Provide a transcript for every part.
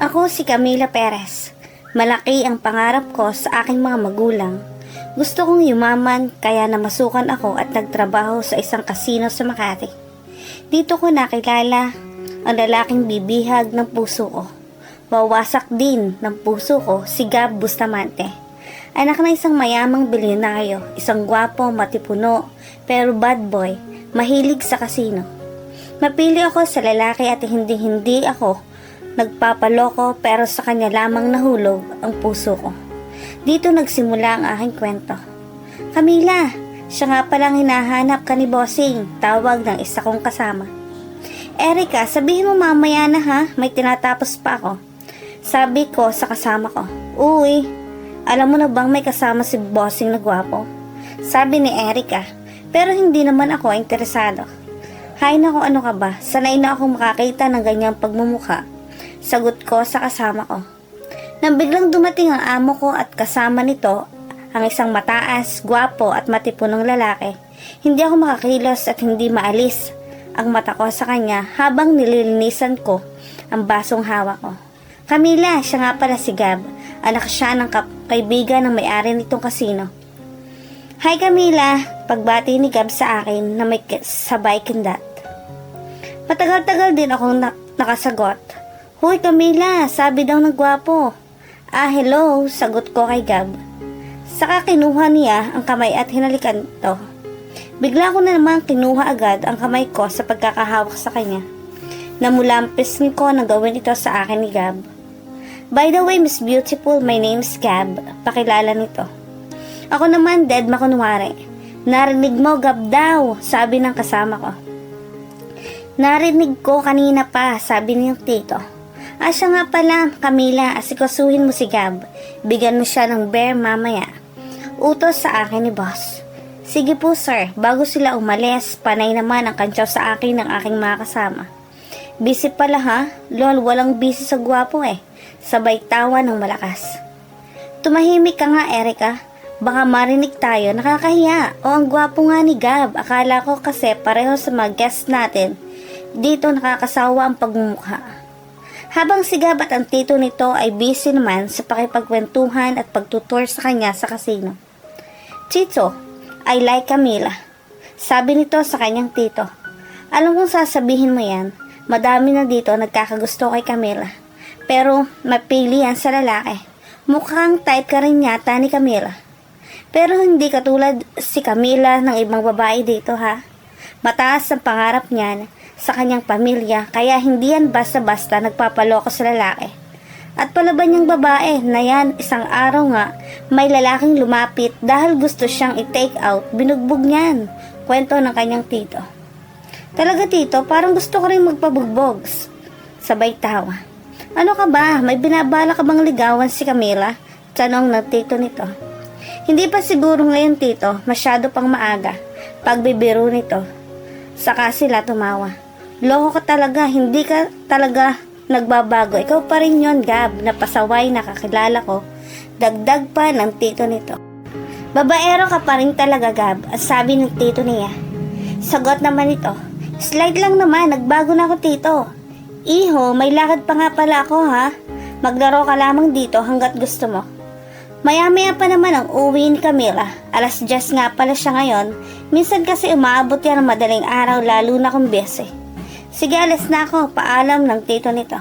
Ako si Camila Perez. Malaki ang pangarap ko sa aking mga magulang. Gusto kong yumaman kaya namasukan ako at nagtrabaho sa isang kasino sa Makati. Dito ko nakilala ang lalaking bibihag ng puso ko. Wawasak din ng puso ko si Gab Bustamante. Anak na isang mayamang bilyonaryo, isang gwapo, matipuno, pero bad boy, mahilig sa kasino. Mapili ako sa lalaki at hindi ako nagpapaloko pero sa kanya lamang nahulog ang puso ko. Dito nagsimula ang aking kwento. Camila, siya nga palang hinahanap ka ni Bossing, tawag ng isa kong kasama. Erica, sabihin mo mamaya na ha, may tinatapos pa ako. Sabi ko sa kasama ko. Uy, alam mo na bang may kasama si Bossing na gwapo? Sabi ni Erica, pero hindi naman ako interesado. Hay nako, ano ka ba? Sanay na akong makakita ng ganyang pagmumukha. Sagot ko sa kasama ko. Nang biglang dumating ang amo ko at kasama nito ang isang mataas, gwapo at matipunong lalaki, hindi ako makakilos at hindi maalis ang mata ko sa kanya habang nililinisan ko ang basong hawak ko. Camila, siya nga pala si Gab. Anak siya ng kaibigan ng may-ari nitong kasino. Hi Camila, pagbati ni Gab sa akin na may sabay kindat. Matagal-tagal din akong nakasagot. Hoy Camila, sabi daw ng gwapo. Hello, sagot ko kay Gab. Saka kinuha niya ang kamay at hinalikan to. Bigla ko na naman kinuha agad ang kamay ko sa pagkakahawak sa kanya. Namulampis ko na gawin ito sa akin ni Gab. By the way, Miss Beautiful, my name is Gab. Pakilala nito. Ako naman, dead makunwari. Narinig mo, Gab daw, sabi ng kasama ko. Narinig ko kanina pa, sabi niyang tito. Siya nga pala, Camila, asikasuhin mo si Gab. Bigyan mo siya ng bear mamaya. Utos sa akin ni boss. Sige po sir, bago sila umalis, panay naman ang kantsaw sa akin ng aking mga kasama. Busy pala ha? Lol, walang busy sa gwapo eh. Sabay tawa ng malakas. Tumahimik ka nga Erica. Baka marinig tayo, nakakahiya. O ang gwapo nga ni Gab, akala ko kasi pareho sa mga guests natin. Dito nakakasawa ang pagmumukha. Habang si Gab at ang tito nito ay busy naman sa pakipagkwentuhan at pagtutour sa kanya sa kasino. Tito, I like Camila. Sabi nito sa kanyang tito. Alam kong sasabihin mo yan, madami na dito nagkakagusto kay Camila. Pero mapili yan sa lalaki. Mukhang type ka rin yata ni Camila. Pero hindi katulad si Camila ng ibang babae dito ha. Mataas ang pangarap niyan sa kanyang pamilya kaya hindi yan basta-basta nagpapaloko sa lalaki. At palaban niyang babae na yan isang araw nga may lalaking lumapit dahil gusto siyang i-take out, binugbog niyan. Kwento ng kanyang tito. Talaga tito, parang gusto ko rin magpabugbogs. Sabay tawa. Ano ka ba? May binabala ka bang ligawan si Camila? Tanong ng tito nito. Hindi pa siguro ngayon tito, masyado pang maaga. Pagbibiro nito. Saka sila tumawa. Loko ka talaga, hindi ka talaga nagbabago. Ikaw pa rin yon Gab, na pasaway nakakilala ko. Dagdag pa ng tito nito. Babaero ka pa rin talaga Gab, at sabi ng tito niya. Sagot naman ito. Slide lang naman, nagbago na ako tito. Iho, may lakad pa nga pala ako ha. Maglaro ka lamang dito hanggat gusto mo. Maya-maya pa naman ang uwi ni Camila. 10:00 nga pala siya ngayon. Minsan kasi umaabot yan ng madaling araw lalo na kung busy. Sige, alis na ako. Paalam ng tito nito.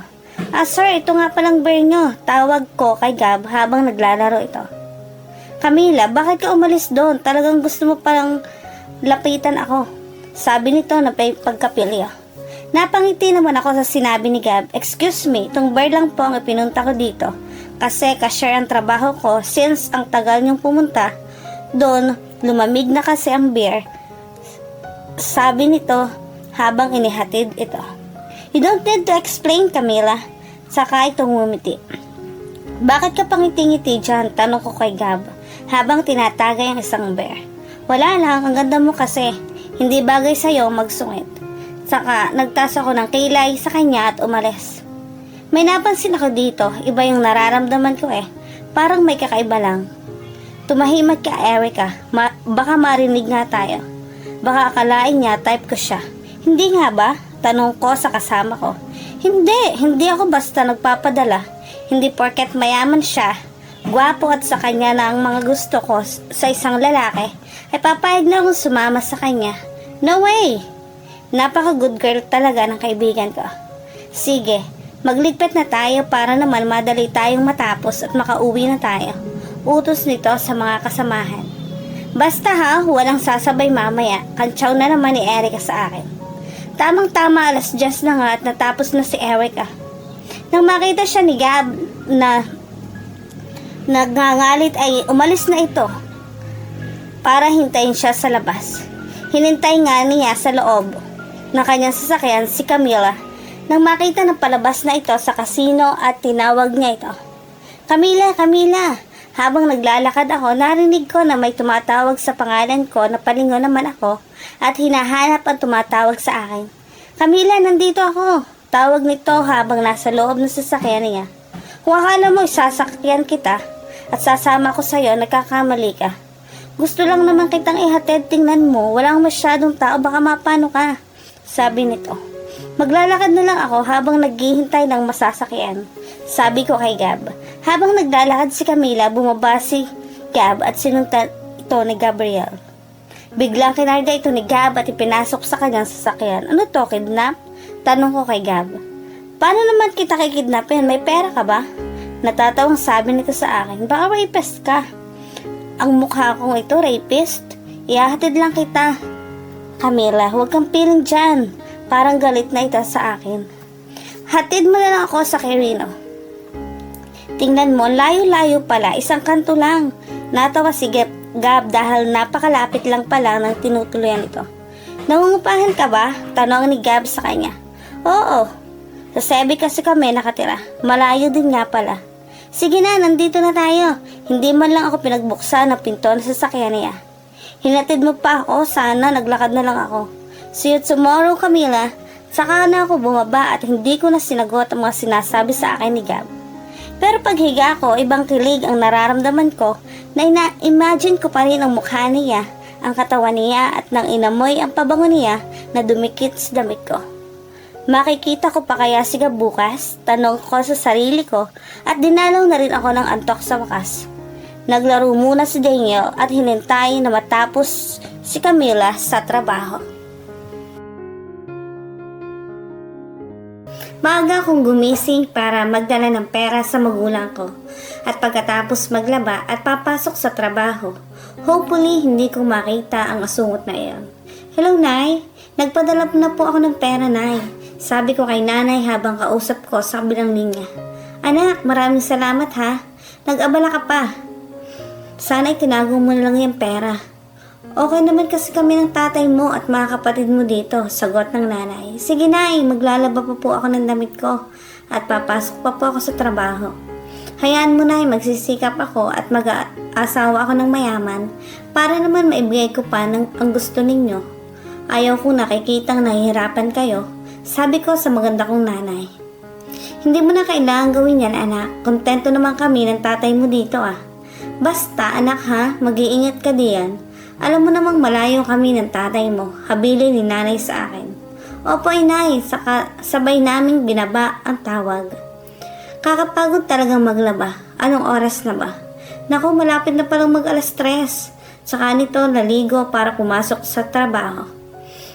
Sir, ito nga palang bear nyo. Tawag ko kay Gab habang naglalaro ito. Camila, bakit ka umalis doon? Talagang gusto mo palang lapitan ako. Sabi nito na pagkapilyo. Napangiti naman ako sa sinabi ni Gab. Excuse me, itong bear lang po ang ipinunta ko dito. Kasi ka-share ang trabaho ko since ang tagal niyong pumunta. Doon, lumamig na kasi ang beer. Sabi nito habang inihatid ito. You don't need to explain, Camila. Saka itong ngumiti. Bakit ka pangiti-ngiti dyan? Tanong ko kay Gab habang tinatagay ang isang bear. Wala lang, ang ganda mo kasi. Hindi bagay sa'yo magsungit. Saka nagtas ako ng kilay sa kanya at umalis. May napansin ako dito, iba yung nararamdaman ko eh. Parang may kakaiba lang. Tumahimik ka, Erica. Baka marinig nga tayo. Baka akalain niya type ko siya. Hindi nga ba? Tanong ko sa kasama ko. Hindi ako basta nagpapadala. Hindi porket mayaman siya, gwapo at sa kanya na ang mga gusto ko sa isang lalaki, ay papayag na akong sumama sa kanya. No way! Napaka good girl talaga ng kaibigan ko. Sige, magligpit na tayo para naman madali tayong matapos at makauwi na tayo. Utos nito sa mga kasamahan. Basta ha, walang sasabay mamaya. Kantsaw na naman ni Erica sa akin. Tamang-tama 10:00 na nga at natapos na si Erica. Nang makita siya ni Gab na nagngangalit ay umalis na ito para hintayin siya sa labas. Hinintay nga niya sa loob ng kanyang sasakyan si Camila nang makita na palabas na ito sa kasino at tinawag niya ito. Camila, Camila! Habang naglalakad ako, narinig ko na may tumatawag sa pangalan ko na palingon naman ako at hinahanap ang tumatawag sa akin. Camila, nandito ako! Tawag nito habang nasa loob ng sasakyan niya. Kung akala mo sasakyan kita at sasama ko sa'yo, nagkakamali ka. Gusto lang naman kitang ihatid, tingnan mo, walang masyadong tao, baka mapano ka. Sabi nito. Maglalakad na lang ako habang naghihintay ng masasakyan. Sabi ko kay Gab. Habang naglalakad si Camila, bumaba si Gab at sinundan ito ni Gabriel. Biglang kinarga ito ni Gab at ipinasok sa kanyang sasakyan. Ano to, kidnap? Tanong ko kay Gab. Paano naman kita kikidnapin? May pera ka ba? Natatawang sabi nito sa akin. Baka rapist ka. Ang mukha kong ito, rapist? Ihahatid lang kita. Camila, huwag kang piling dyan. Parang galit na ito sa akin. Hatid mo na lang ako sa Quirino. Tingnan mo, layo-layo pala, isang kanto lang. Natawa si Gab dahil napakalapit lang pala ng tinutuluyan ito. Nangungupahan ka ba? Tanong ni Gab sa kanya. Oo, sa Sebi kasi kami nakatira. Malayo din nga pala. Sige na, nandito na tayo. Hindi man lang ako pinagbuksan ng pinto na sasakyan niya. Hinatid mo pa ako, sana naglakad na lang ako. See you tomorrow, Camila. Saka na ako bumaba at hindi ko na sinagot ang mga sinasabi sa akin ni Gab. Pero paghiga ko, ibang kilig ang nararamdaman ko na ina-imagine ko pa rin ang mukha niya, ang katawan niya at nang inamoy ang pabango niya na dumikit sa damit ko. Makikita ko pa kaya si Gab bukas? Tanong ko sa sarili ko at dinalaw na rin ako ng antok sa wakas. Naglaro muna si Daniel at hinintay na matapos si Camila sa trabaho. Maaga akong gumising para magdala ng pera sa magulang ko at pagkatapos maglaba at papasok sa trabaho. Hopefully, hindi ko makita ang asungot na iyon. Hello, Nay. Nagpadala na po ako ng pera, Nay. Sabi ko kay Nanay habang kausap ko sa kabilang linya. Anak, maraming salamat ha. Nag-abala ka pa. Sana itinago mo na lang yung pera. Okay naman kasi kami ng tatay mo at mga kapatid mo dito, sagot ng nanay. Sige Nay, maglalaba pa po ako ng damit ko at papasok pa po ako sa trabaho. Hayaan mo Nay, magsisikap ako at mag-asawa ako ng mayaman para naman maibigay ko pa ang gusto ninyo. Ayaw ko nakikitang nahihirapan kayo, sabi ko sa maganda kong nanay. Hindi mo na kailangan gawin yan anak, kontento naman kami ng tatay mo dito ah. Basta anak ha, mag-iingat ka diyan. Alam mo namang malayo kami ng tatay mo, habilin ni nanay sa akin. Opo inay, sabay naming binaba ang tawag. Kakapagod talagang maglaba. Anong oras na ba? Naku, malapit na palang mag-3:00. Saka nito naligo para pumasok sa trabaho.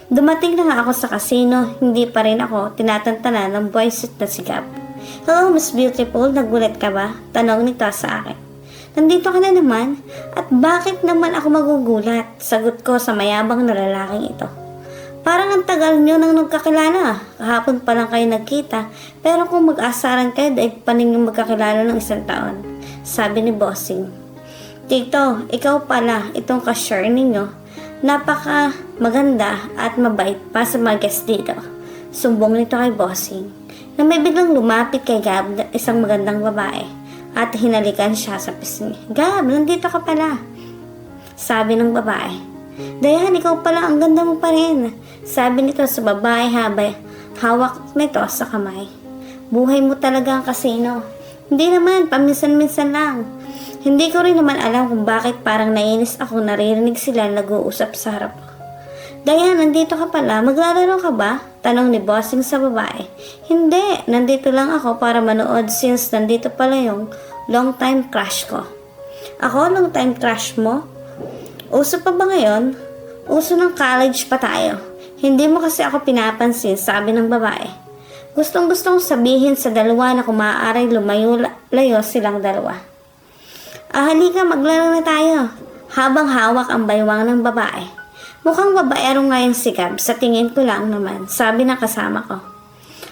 Dumating na nga ako sa kasino, hindi pa rin ako tinatantanan ng boyset na si Gab. Hello Miss Beautiful, nagulat ka ba? Tanong nito sa akin. Nandito ka na naman? At bakit naman ako magugulat? Sagot ko sa mayabang na lalaking ito. Parang ang tagal nyo nang nagkakilala. Kahapon pa lang kayo nagkita. Pero kung mag-asaran kayo, dahil pa ninyong magkakilala ng 1 taon. Sabi ni Bossing. Tito, ikaw pala, itong cashier ninyo. Napaka maganda at mabait pa sa mga guest dito. Sumbong nito kay Bossing. Na may biglang lumapit kay Gab, isang magandang babae. At hinalikan siya sa pisngi. Gab, nandito ka pala. Sabi ng babae. Dayan, ikaw pala, ang ganda mo pa rin. Sabi nito sa babae habay hawak nito sa kamay. Buhay mo talaga ang kasino. Hindi naman, paminsan-minsan lang. Hindi ko rin naman alam kung bakit parang nainis ako naririnig sila nag-uusap sa harap ko. Dayan, nandito ka pala. Maglalaro ka ba? Tanong ni Bossing sa babae. Hindi, nandito lang ako para manood since nandito pala yung long time crush ko. Ako, long time crush mo? Uso pa ba ngayon? Uso ng college pa tayo. Hindi mo kasi ako pinapansin, sabi ng babae. Gustong-gustong sabihin sa dalawa na kung maaaring lumayo-layo silang dalawa. Halika, maglaro na tayo. Habang hawak ang baywang ng babae. Mukhang babaero ngayon si Gab, sa tingin ko lang naman, sabi ng kasama ko.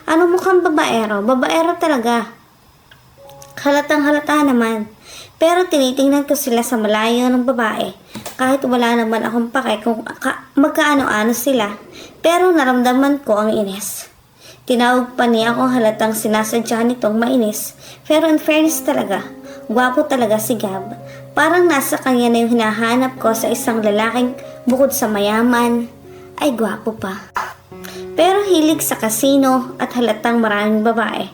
Ano mukhang babaero? Babaero talaga. Halatang halata naman. Pero tinitingnan ko sila sa malayo ng babae. Kahit wala naman akong pake kung magkaano-ano sila. Pero naramdaman ko ang inis. Tinawag pa niya akong halatang sinasadya nitong mainis. Pero in fairness talaga, gwapo talaga si Gab. Parang nasa kanya na yung hinahanap ko sa isang lalaking bukod sa mayaman, ay gwapo pa. Pero hilig sa kasino at halatang maraming babae.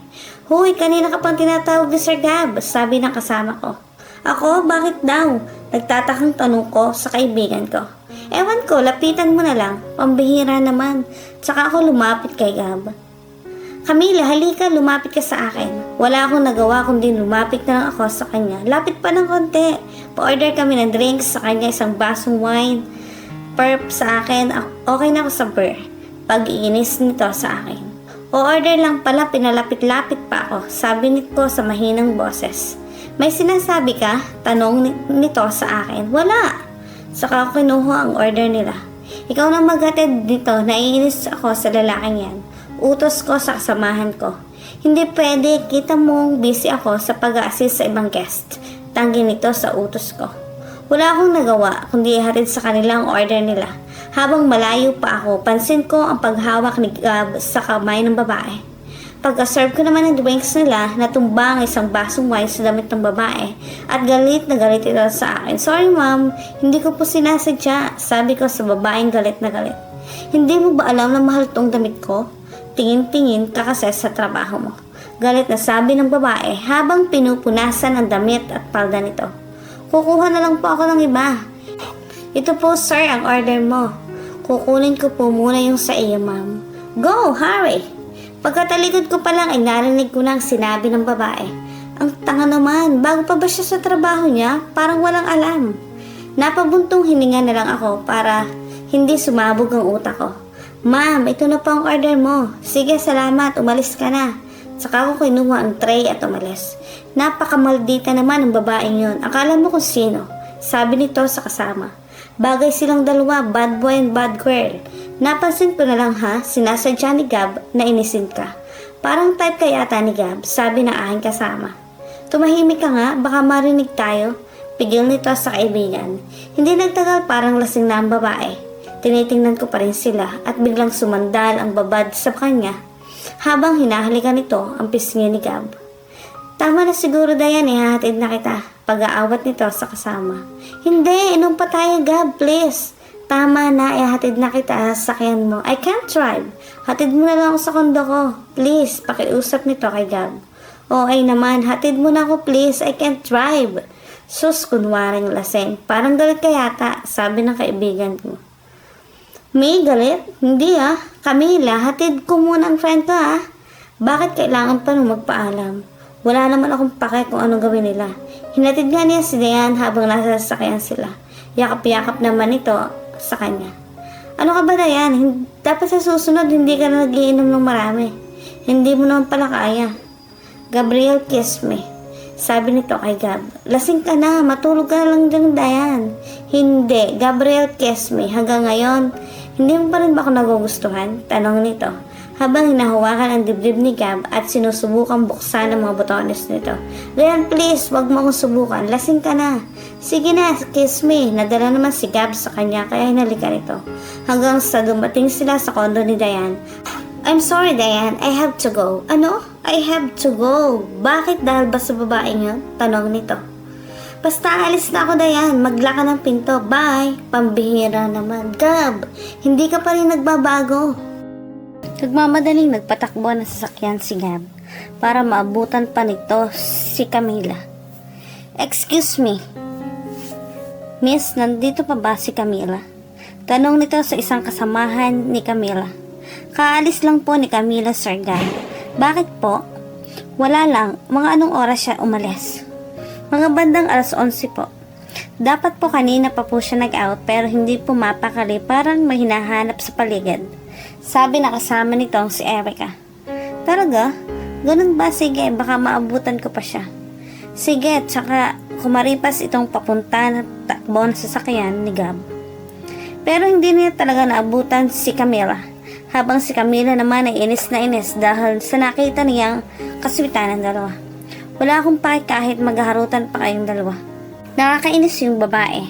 Huy, kanina ka pang tinatawag ni Sir Gab, sabi ng kasama ko. Ako, bakit daw? Nagtatakang tanong ko sa kaibigan ko. Ewan ko, lapitan mo na lang, pambihira naman. Tsaka ako lumapit kay Gab. Camila, halika, lumapit ka sa akin. Wala akong nagawa kundi lumapit na lang ako sa kanya. Lapit pa ng konti. Pa-order kami ng drinks sa kanya, isang basong wine. Perp sa akin, okay na ako sa beer. Pag-iinis nito sa akin. O-order lang pala, pinalapit-lapit pa ako. Sabi nito sa mahinang boses. May sinasabi ka? Tanong nito sa akin. Wala. Saka ako kinuha ang order nila. Ikaw na maghatid dito, naiinis ako sa lalaking yan. Utos ko sa kasamahan ko. Hindi pwede, kita mong busy ako sa pag-assist sa ibang guest. Tanggi nito sa utos ko. Wala akong nagawa kundi ihatid sa kanila ang order nila. Habang malayo pa ako, pansin ko ang paghawak ni Gab sa kamay ng babae. Pagka-serve ko naman ng drinks nila, natumba ang isang basong wine sa damit ng babae at galit na galit ito sa akin. Sorry ma'am, hindi ko po sinasadya, sabi ko sa babaeng galit na galit. Hindi mo ba alam na mahal tong damit ko? Tingin-tingin ka kasi sa trabaho mo. Galit na sabi ng babae habang pinupunasan ang damit at palda nito. Kukuha na lang po ako ng iba. Ito po sir ang order mo. Kukunin ko po muna yung sa iyo ma'am. Go, hurry! Pagkatalikod ko pa lang ay narinig ko na ang sinabi ng babae. Ang tanga naman, bago pa ba siya sa trabaho niya? Parang walang alam. Napabuntong hininga na lang ako para hindi sumabog ang utak ko. Ma'am, ito na po ang order mo. Sige, salamat. Umalis ka na. Saka ko kinuha ang tray at umalis. Napakamaldita naman ang babaeng yon. Akala mo kung sino? Sabi nito sa kasama. Bagay silang dalawa, bad boy and bad girl. Napansin ko na lang ha, sinasadya ni Gab na inisin ka. Parang type ka yata ni Gab, sabi ng aking kasama. Tumahimik ka nga, baka marinig tayo. Pigil nito sa kaibigan. Hindi nagtagal parang lasing na ang babae. Tinitingnan ko pa rin sila at biglang sumandal ang babad sa kanya habang hinahalikan nito ang pisngi ni Gab. Tama na siguro Dayan, ihahatid na kita. Pag-aawat nito sa kasama. Hindi, inom pa tayo Gab, please. Tama na, ihahatid na kita sa sakyan mo. I can't drive. Hatid mo na lang ako sa kondo ko. Please, pakiusap nito kay Gab. O ay naman, hatid mo na ako please. I can't drive. Sus, kunwaring laseng. Parang galit ka yata, sabi ng kaibigan ko. May galit? Hindi Camila, hatid ko muna ang friend ko Bakit kailangan pa nung magpaalam? Wala naman akong pake kung anong gawin nila. Hinatid nga niya si Dayan habang nasa sasakyan sila. Yakap-yakap naman ito sa kanya. Ano ka ba Dayan? Dapat sa susunod hindi ka na nagiinom ng marami. Hindi mo naman pala kaya. Gabriel, kiss me. Sabi nito kay Gab. Lasing ka na, matulog ka na lang dyan Dayan. Hindi, Gabriel, kiss me. Hanggang ngayon, hindi mo pa rin ba ako nagugustuhan? Tanong nito. Habang hinahawakan ang dibdib ni Gab at sinusubukang buksan ang mga botones nito. Dayan, please, wag mo akong subukan. Lasing ka na. Sige na, kiss me. Nadala naman si Gab sa kanya kaya hinalikan ito. Hanggang sa dumating sila sa kondo ni Dayan. I'm sorry, Dayan. I have to go. Ano? I have to go. Bakit dahil ba sa babaeng yun? Tanong nito. Basta alis na ako, Dayan. Maglaka ng pinto. Bye. Pambihira naman. Gab, hindi ka pa rin nagbabago. Nagmamadaling nagpatakbo ng sasakyan si Gab para maabutan pa nito si Camila. Excuse me. Miss, nandito pa ba si Camila? Tanong nito sa isang kasamahan ni Camila. Kaalis lang po ni Camila, Sir Gab. Bakit po? Wala lang, mga anong oras siya umalis? Mga bandang 11:00 po. Dapat po kanina pa po siya nag-out pero hindi po mapakali, parang may hinahanap sa paligid. Sabi na kasama nitong si Erica. Talaga? Ganun ba? Sige, baka maabutan ko pa siya. Sige, tsaka kumaripas itong papunta na takbo na sasakyan ni Gab. Pero hindi niya talaga naabutan si Camila. Habang si Camila naman ay inis na inis dahil sa nakita niyang kaswitan ng dalawa. Wala akong pake kahit maghaharutan pa kayong dalawa. Nakakainis yung babae.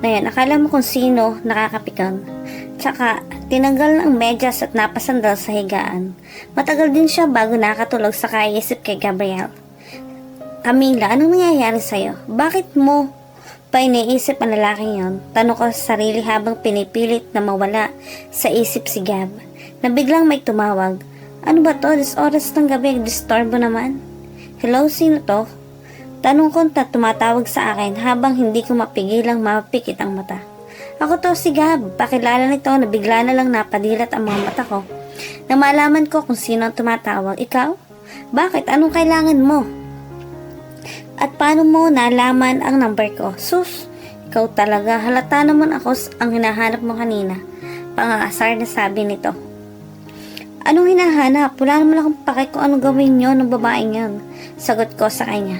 Ngayon, akala mo kung sino nakakapikon. Tsaka, tinanggal ng medyas at napasandal sa higaan. Matagal din siya bago nakatulog sa kaisip kay Gabriel. Camila, anong nangyayari sa'yo? Bakit mo pa iniisip ang lalaking yon? Tanong ko sa sarili habang pinipilit na mawala sa isip si Gab. Na biglang may tumawag. Ano ba to? This oras ng gabi, disturbo naman. Hello, sino to? Tanong ko na tumatawag sa akin habang hindi ko mapigilang mapikit ang mata. Ako to si Gab. Pakilala nito na bigla na lang napadilat ang mga mata ko. Na malaman ko kung sino ang tumatawag. Ikaw? Bakit? Anong kailangan mo? At paano mo nalaman ang number ko? Sus, ikaw talaga. Halata naman ako ang hinahanap mo kanina. Pangaasar na sabi nito. Anong hinahanap? Wala naman akong pake kung anong gawin nyo ng babaeng yun. Sagot ko sa kanya.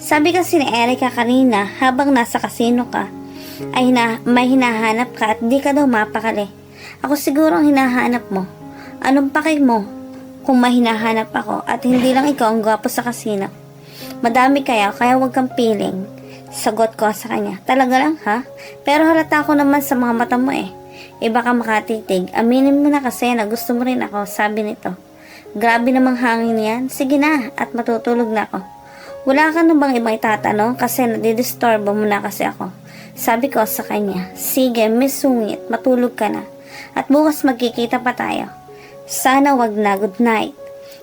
Sabi kasi ni Erica kanina habang nasa kasino ka ay may hinahanap ka at di ka daw mapakali. Ako siguro ang hinahanap mo. Anong pake mo kung may hinahanap ako at hindi lang ikaw ang gwapo sa kasino? Madami kaya wag kang piling. Sagot ko sa kanya. Talaga lang ha? Pero halata ko naman sa mga mata mo eh. Iba ka makatitig. Aminin mo na kasi na gusto mo rin ako, sabi nito. Grabe namang hangin yan. Sige na at matutulog na ako. Wala ka na bang ibang itatanong kasi nadidisturbo mo na kasi ako. Sabi ko sa kanya. Sige, Miss Sungit, matulog ka na. At bukas magkikita pa tayo. Sana wag na, good night.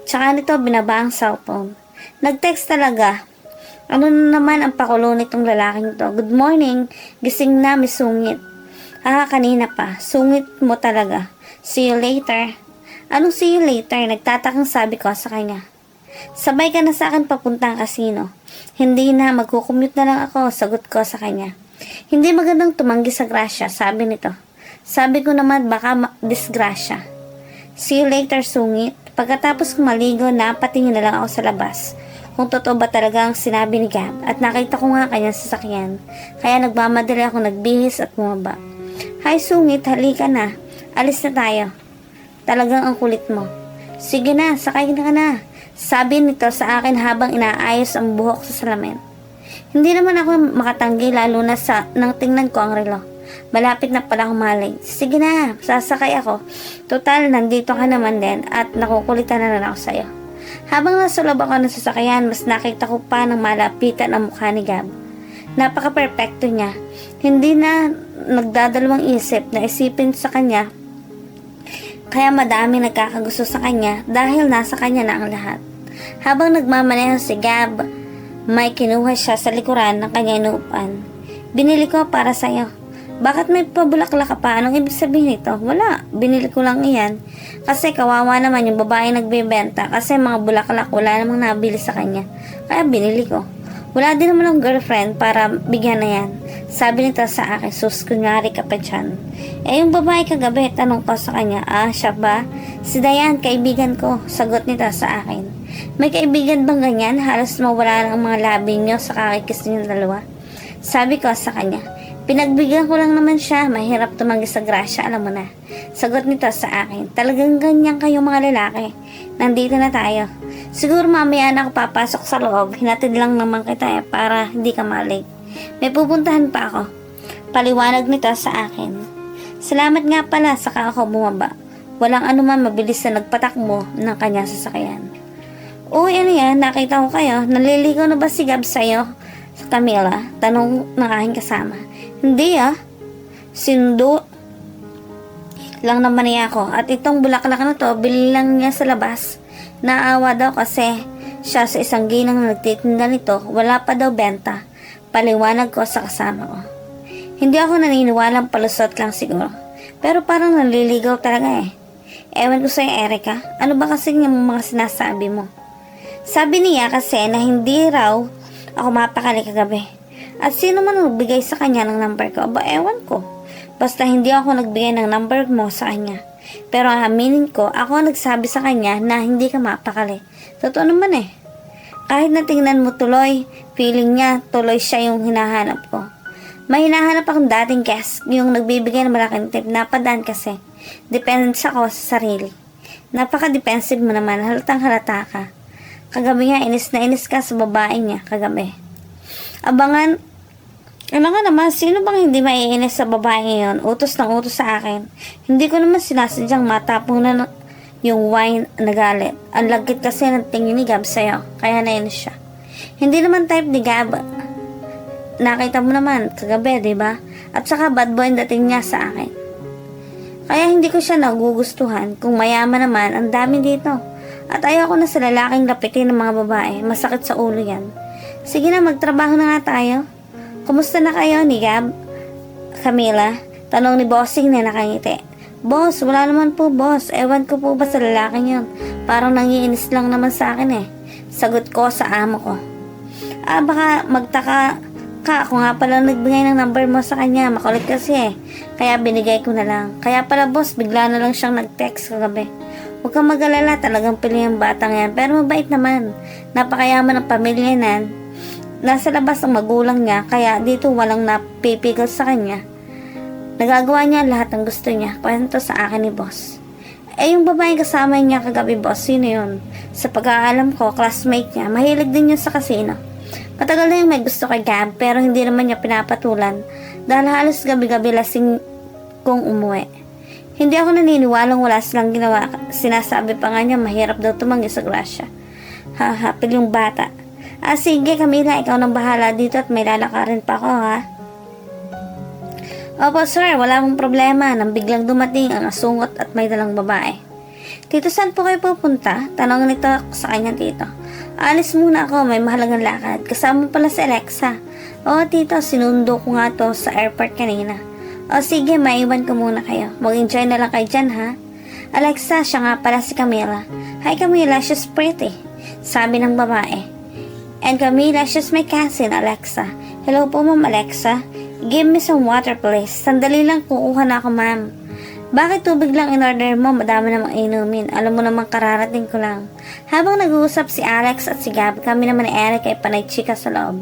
Tsaka nito binaba ang cellphone. Nag-text talaga. Ano na naman ang pakulo nitong lalaking to? Good morning, gising na Miss Sungit. Kanina pa. Sungit mo talaga. See you later. Anong see you later? Nagtatakang sabi ko sa kanya. Sabay ka na sa akin papuntang kasino. Hindi na, magkukommute na lang ako, sagot ko sa kanya. Hindi magandang tumanggi sa grasya, sabi nito. Sabi ko naman baka disgrasya. See you later, Sungit. Pagkatapos kong maligo, napatingin na lang ako sa labas. Kung totoo ba talaga ang sinabi ni Gab at nakita ko nga kanyang sasakyan. Kaya nagmamadali ako nagbihis at bumaba. Hi Sungit, halika na. Alis na tayo. Talagang ang kulit mo. Sige na, sakay na ka na. Sabi nito sa akin habang inaayos ang buhok sa salamin. Hindi naman ako makatanggi lalo na nang tingnan ko ang relo. Malapit na pala humaling. Sige na, sasakay ako. Total, nandito ka naman din at nakukulitan na lang ako sa'yo. Habang nasa loob ako ng sasakyan, mas nakita ko pa ng malapitan ang mukha ni Gab. Napaka-perfecto niya. Hindi na nagdadalawang isip na isipin sa kanya. Kaya madami nagkakagusto sa kanya dahil nasa kanya na ang lahat. Habang nagmamaneho si Gab, may kinuha siya sa likuran ng kanyang inuupan. Binili ko para sa'yo. Bakit may pabulaklak ka pa? Anong ibig sabihin nito? Wala, binili ko lang iyan. Kasi kawawa naman yung babae nagbebenta kasi mga bulaklak wala namang nabili sa kanya. Kaya binili ko. Wala din naman akong girlfriend para bigyan na yan. Sabi nito sa akin, sus, kunyari ka pa dyan. Yung babae kagabi, tanong ko sa kanya, siya ba? Si Dayan, kaibigan ko. Sagot nito sa akin. May kaibigan bang ganyan? Halos mawala ng mga labi nyo sa kakikis niyo dalawa. Sabi ko sa kanya, pinagbigyan ko lang naman siya, mahirap tumanggi sa grasya, alam mo na. Sagot nito sa akin, talagang ganyan kayo mga lalaki. Nandito na tayo. Siguro mamaya na ako papasok sa loob, hinatid lang naman kita para hindi ka malate. May pupuntahan pa ako. Paliwanag nito sa akin. Salamat nga pala, saka ako bumaba. Walang anuman, mabilis na nagpatakbo ng kanyang sasakyan. Uy, ano yan? Nakita ko kayo. Naliligaw na ba si Gab sa'yo? Sa Camila, tanong ng aking kasama. Hindi Sindo lang naman niya ako. At itong bulaklak na to, bili lang niya sa labas. Naawa daw kasi siya sa isang ginang nagtitinda nito, wala pa daw benta. Paliwanag ko sa kasama ko. Hindi ako naniniwalang palusot lang siguro. Pero parang naliligaw talaga eh. Ewan ko sa'yo, Erica. Ano ba kasi yung mga sinasabi mo? Sabi niya kasi na hindi raw ako mapakali kagabi. At sino man nagbigay sa kanya ng number ko? Aba, ewan ko. Basta hindi ako nagbigay ng number mo sa kanya. Pero aminin ko, ako ang nagsabi sa kanya na hindi ka mapakali. Totoo naman eh. Kahit na tingnan mo tuloy, feeling niya tuloy siya yung hinahanap ko. May hinahanap akong dating guest, yung nagbibigay ng malaking tip. Napadaan kasi. Depende ako sa sarili. Napaka-defensive mo naman, halatang halata ka. Kagabi nga, inis na inis ka sa babae niya, kagabi. Abangan, ano nga naman, sino bang hindi maiinis sa babae ngayon? Utos ng utos sa akin. Hindi ko naman sinasadyang matapong na yung wine na galit. Ang lagkit kasi ng tingin ni Gab sa'yo, kaya nainis siya. Hindi naman type ni Gab. Nakita mo naman, kagabi, diba? At saka bad boy ang dating niya sa akin. Kaya hindi ko siya nagugustuhan. Kung mayaman naman, ang dami dito. At ayoko na sa lalaking lapitin ng mga babae. Masakit sa ulo yan. Sige na, magtrabaho na nga tayo. Kumusta na kayo ni Gab? Camila, tanong ni Bossing na nakangiti. Boss, wala naman po boss. Ewan ko po ba sa lalaking yun. Parang nangiinis lang naman sa akin eh. Sagot ko sa amo ko. Baka magtaka ka, ako nga pala nagbigay ng number mo sa kanya. Makulit kasi eh. Kaya binigay ko na lang. Kaya pala boss, bigla na lang siyang nag-text kagabi. Huwag kang mag-alala, talagang pili yung batang yan. Pero mabait naman. Napakayaman ng pamilya nan. Nasa labas ang magulang niya, kaya dito walang napipigil sa kanya. Nagagawa niya lahat ng gusto niya. Kwento sa akin ni boss. Yung babaeng kasama niya kagabi boss, sino yun? Sa pag-aalam ko, classmate niya. Mahilig din yun sa casino. Matagal na yung may gusto kay Gab, pero hindi naman niya pinapatulan. Dahil halos gabi-gabi lasing kong umuwi. Hindi ako naniniwalang wala silang ginawa. Sinasabi pa nga niya mahirap daw tumanggi sa grasya. Hahapil yung bata. Sige Camila, ikaw nang bahala dito at may lalakarin pa ako ha. Opo sir, wala mong problema. Nang biglang dumating ang asungot at may dalang babae. Tito, saan po kayo pupunta? Tanong nito sa kanya tito. Alis muna ako, may mahalagang lakad. Kasama pala si Alexa. Oo tito, sinundo ko nga to sa airport kanina. Sige, maiwan ko muna kayo. Mag-enjoy na lang kayo dyan ha. Alexa, siya nga pala si Camila. Hi Camila, she's pretty. Sabi ng babae. And Camila, she's my cousin, Alexa. Hello po ma'am Alexa. Give me some water please. Sandali lang, kukuha na ako ma'am. Bakit tubig lang in-order mo? Madami namang inumin. Alam mo namang kararating ko lang. Habang nag-uusap si Alex at si Gab, kami naman ni Eric ay panay chika sa loob.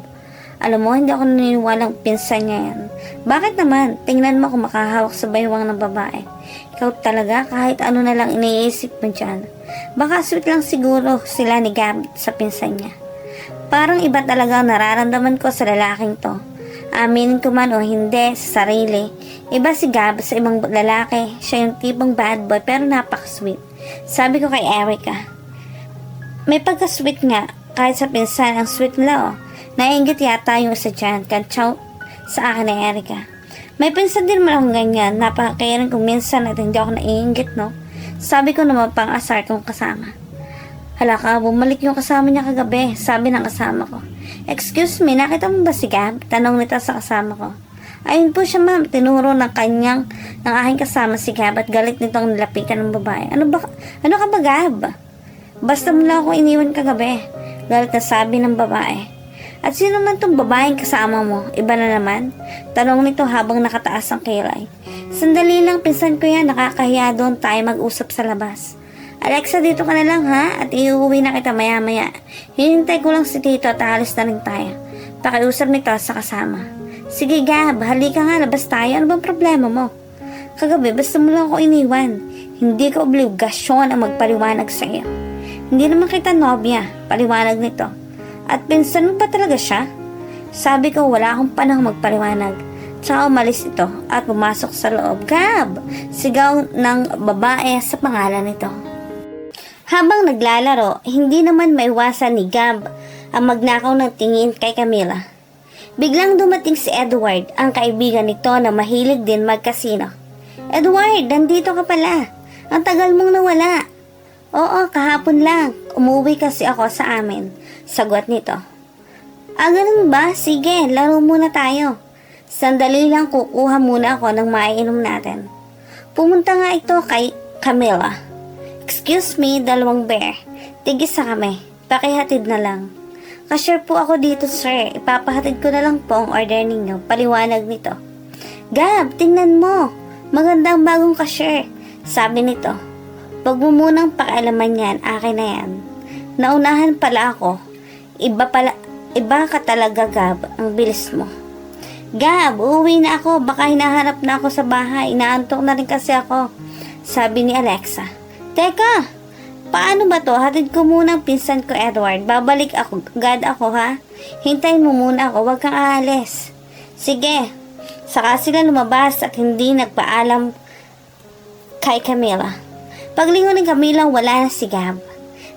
Alam mo, hindi ako naniniwalang pinsan niya yan. Bakit naman? Tingnan mo kung makahawak sa baywang ng babae. Ikaw talaga, kahit ano na lang iniisip mo dyan. Baka sweet lang siguro sila ni Gab sa pinsan niya. Parang iba talaga ang nararamdaman ko sa lalaking to. Aminin ko man o hindi sa sarili. Iba si Gab sa ibang lalaki. Siya yung tipong bad boy pero napaka-sweet. Sabi ko kay Erica, may pagka-sweet nga. Kahit sa pinsan, ang sweet nila Naiinggit yata yung isa dyan. Kantsaw sa akin ni Erica. May pinsan din man akong ganyan. Napakakirin kung minsan at hindi ako naiinggit, no? Sabi ko naman pang asar kong kasama. Hala ka, bumalik yung kasama niya kagabi. Sabi ng kasama ko. Excuse me, nakita mo ba si Gab? Tanong nito sa kasama ko. Ayun po siya ma'am, tinuro ng aking kasama si Gab at galit nitong nilapitan ng babae. Ano ka ba Gab? Basta mo lang ako iniwan kagabi. Galit na sabi ng babae. At sino man tong babaeng kasama mo? Iba na naman? Tanong nito habang nakataas ang kilay. Sandali lang, pinsan ko yan, nakakahiya doon tayo mag-usap sa labas. Alexa, dito ka na lang ha, at iuwi na kita maya-maya. Hinintay ko lang si Tito at alis na rin tayo. Pakiusap nito sa kasama. Sige Gab, halika nga, labas tayo. Ano bang problema mo? Kagabi, basta mo lang ako iniwan. Hindi ka obligasyon ang magpaliwanag sa iyo. Hindi naman kita nobya, paliwanag nito. At pinsan mo ba talaga siya? Sabi ko, wala akong panahon magpaliwanag. Tsaka umalis ito at pumasok sa loob. Gab! Sigaw ng babae sa pangalan nito. Habang naglalaro, hindi naman maiwasan ni Gab ang magnakaw ng tingin kay Camila. Biglang dumating si Edward, ang kaibigan nito na mahilig din magkasino. Edward, nandito ka pala. Ang tagal mong nawala. Oo, kahapon lang. Umuwi kasi ako sa amin. Sagot nito. Ganun ba? Sige, laro muna tayo. Sandali lang, kukuha muna ako ng maiinom natin. Pumunta nga ito kay Camila. Excuse me, dalawang bear. Tigisa kami. Pakihatid na lang. Cashier po ako dito, sir. Ipapahatid ko na lang po ang order ninyo. Paliwanag nito. Gab, tingnan mo. Maganda ang bagong cashier. Sabi nito. Wag mo munang pakialaman yan. Akin na yan. Naunahan pala ako. Iba ka talaga, Gab. Ang bilis mo. Gab, uuwi na ako. Baka hinahanap na ako sa bahay. Inaantok na rin kasi ako. Sabi ni Alexa. Teka, paano ba to? Hatid ko muna ang pinsan ko, Edward. Babalik ako. Agad ako, ha? Hintayin mo muna ako. Huwag kang aalis. Sige. Saka sila lumabas at hindi nagpaalam kay Camila. Paglingon ni Camila, wala na si Gab.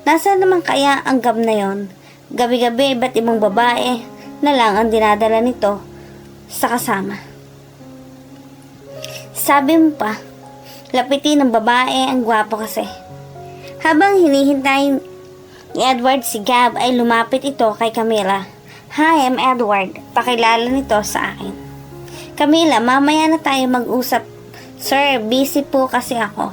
Nasaan naman kaya ang Gab na yon? Gabi-gabi, iba't ibang babae na lang ang dinadala nito sa kasama. Sabi mo pa, lapitin ng babae, ang gwapo kasi. Habang hinihintay ni Edward si Gab ay lumapit ito kay Camila. Hi, I'm Edward. Pakilala nito sa akin. Camila, mamaya na tayo mag-usap. Sir, busy po kasi ako.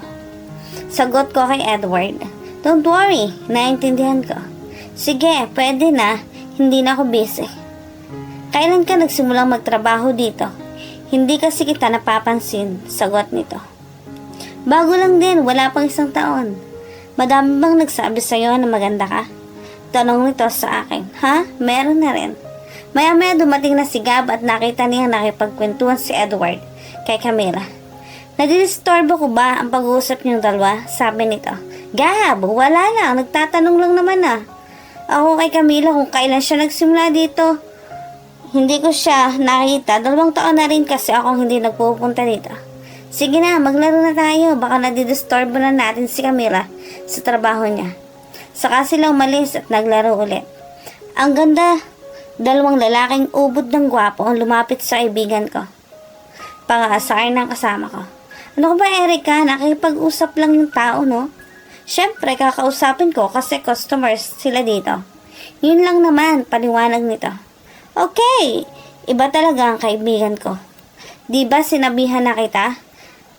Sagot ko kay Edward. Don't worry, naintindihan ko. Sige, pwede na. Hindi na ako busy. Kailan ka nagsimulang magtrabaho dito? Hindi kasi kita napapansin. Sagot nito. Bago lang din, wala pang 1 taon. Madami bang nagsabi sa'yo na maganda ka? Tanong nito sa akin. Ha? Meron na rin. Maya-maya dumating na si Gab at nakita niya nakipagkwentuhan si Edward kay Camila. Nadidisturbo ko ba ang pag-uusap niyong dalawa? Sabi nito. Gab, wala lang. Nagtatanong lang naman Ako kay Camila kung kailan siya nagsimula dito. Hindi ko siya nakita. 2 taon na rin kasi akong hindi nagpupunta dito. Sige na, maglaro na tayo. Baka nadidisturbo na natin si Camila sa trabaho niya. Saka sila umalis at naglaro ulit. Ang ganda. 2 lalaking ubod ng gwapo ang lumapit sa kaibigan ko. Pangasar ng kasama ko. Ano ka ba, Erica? Nakikipag-usap lang yung tao, no? Siyempre, kakausapin ko kasi customers sila dito. Yun lang naman, paliwanag nito. Okay, iba talaga ang kaibigan ko. Di ba sinabihan na kita?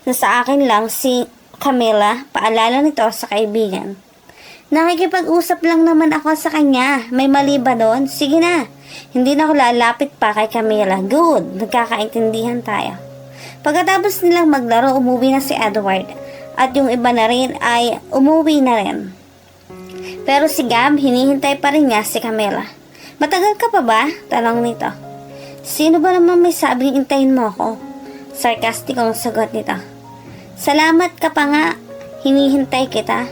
Na sa akin lang si Camila, paalala nito sa kaibigan. Nakikipag-usap lang naman ako sa kanya. May mali ba doon? Sige na. Hindi na ako lalapit pa kay Camila. Good. Nagkakaintindihan tayo. Pagkatapos nilang maglaro, umuwi na si Edward. At yung iba na rin ay umuwi na rin. Pero si Gab, hinihintay pa rin niya si Camila. Matagal ka pa ba? Tanong nito. Sino ba naman may sabing intayin mo ako? Sarkastikong sagot nito. Salamat ka pa nga. Hinihintay kita.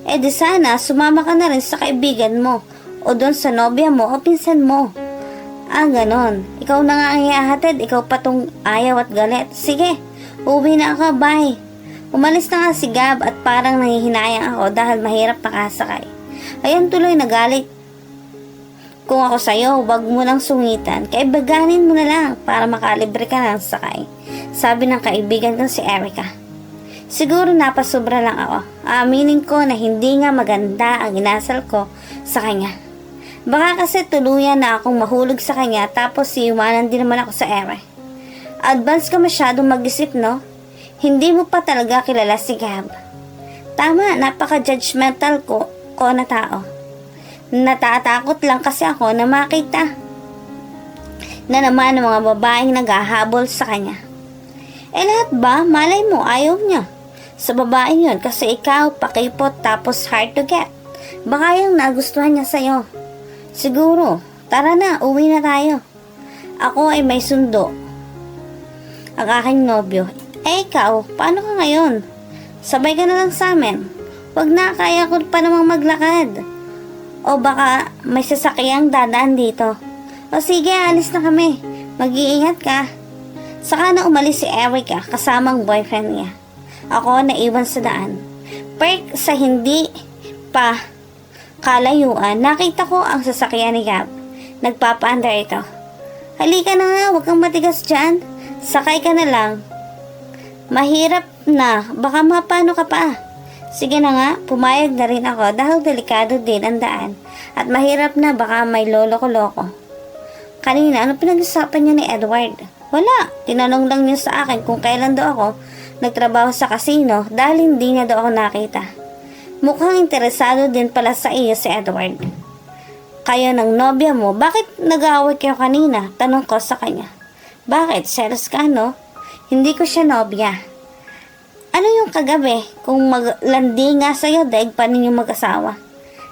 Eh di sana, sumama ka na rin sa kaibigan mo. O doon sa nobya mo o pinsan mo. Ganon. Ikaw na nga ang ihahatid. Ikaw pa tong ayaw at galit. Sige, uwi na ako. Bye. Umalis na nga si Gab at parang nahihinayang ako dahil mahirap makasakay. Ayan tuloy nagalit. Kung ako sa'yo, wag mo nang sungitan. Kaibaganin mo na lang para makalibre ka ng sakay. Sabi ng kaibigan ko si Erica. Siguro napasobra lang ako. Aaminin ko na hindi nga maganda ang inasal ko sa kanya. Baka kasi tuluyan na akong mahulog sa kanya tapos iiwanan din naman ako sa ere. Advance ka masyadong mag-isip, no? Hindi mo pa talaga kilala si Gab. Tama, napaka-judgmental ko na tao. Natatakot lang kasi ako na makita na naman ng mga babaeng naghahabol sa kanya. Eh lahat ba? Malay mo, ayaw niya. Sa babaeng yun kasi ikaw, pakipot tapos hard to get. Baka yung nagustuhan niya sa'yo. Siguro, tara na, uwi na tayo. Ako ay may sundo. Ang aking nobyo. Eh ikaw, paano ka ngayon? Sabay ka na lang sa amin. Wag na, kaya ko pa namang maglakad. O baka may sasakyang dadaan dito. O sige, alis na kami. Mag-iingat ka. Saka na umalis si Erica kasamang boyfriend niya. Ako naiwan sa daan. Perk sa hindi pa kalayuan, nakita ko ang sasakyan ni Gab. Nagpapaandar ito. Halika na nga, huwag kang matigas dyan. Sakay ka na lang. Mahirap na, baka mapano ka pa. Sige na nga, pumayag na rin ako dahil delikado din ang daan. At mahirap na, baka may lolo-loko. Kanina, ano pinag-usapan niya ni Edward? Wala, tinanong lang niya sa akin kung kailan daw ako nagtrabaho sa casino dahil hindi niya daw ako nakita. Mukhang interesado din pala sa iyo si Edward. Kayo ng nobya mo, bakit nag-aaway kayo kanina? Tanong ko sa kanya. Bakit? Selos ka, no? Hindi ko siya nobya. Ano yung kagabi? Kung maglandi nga sa'yo, daig pa ninyong mag-asawa.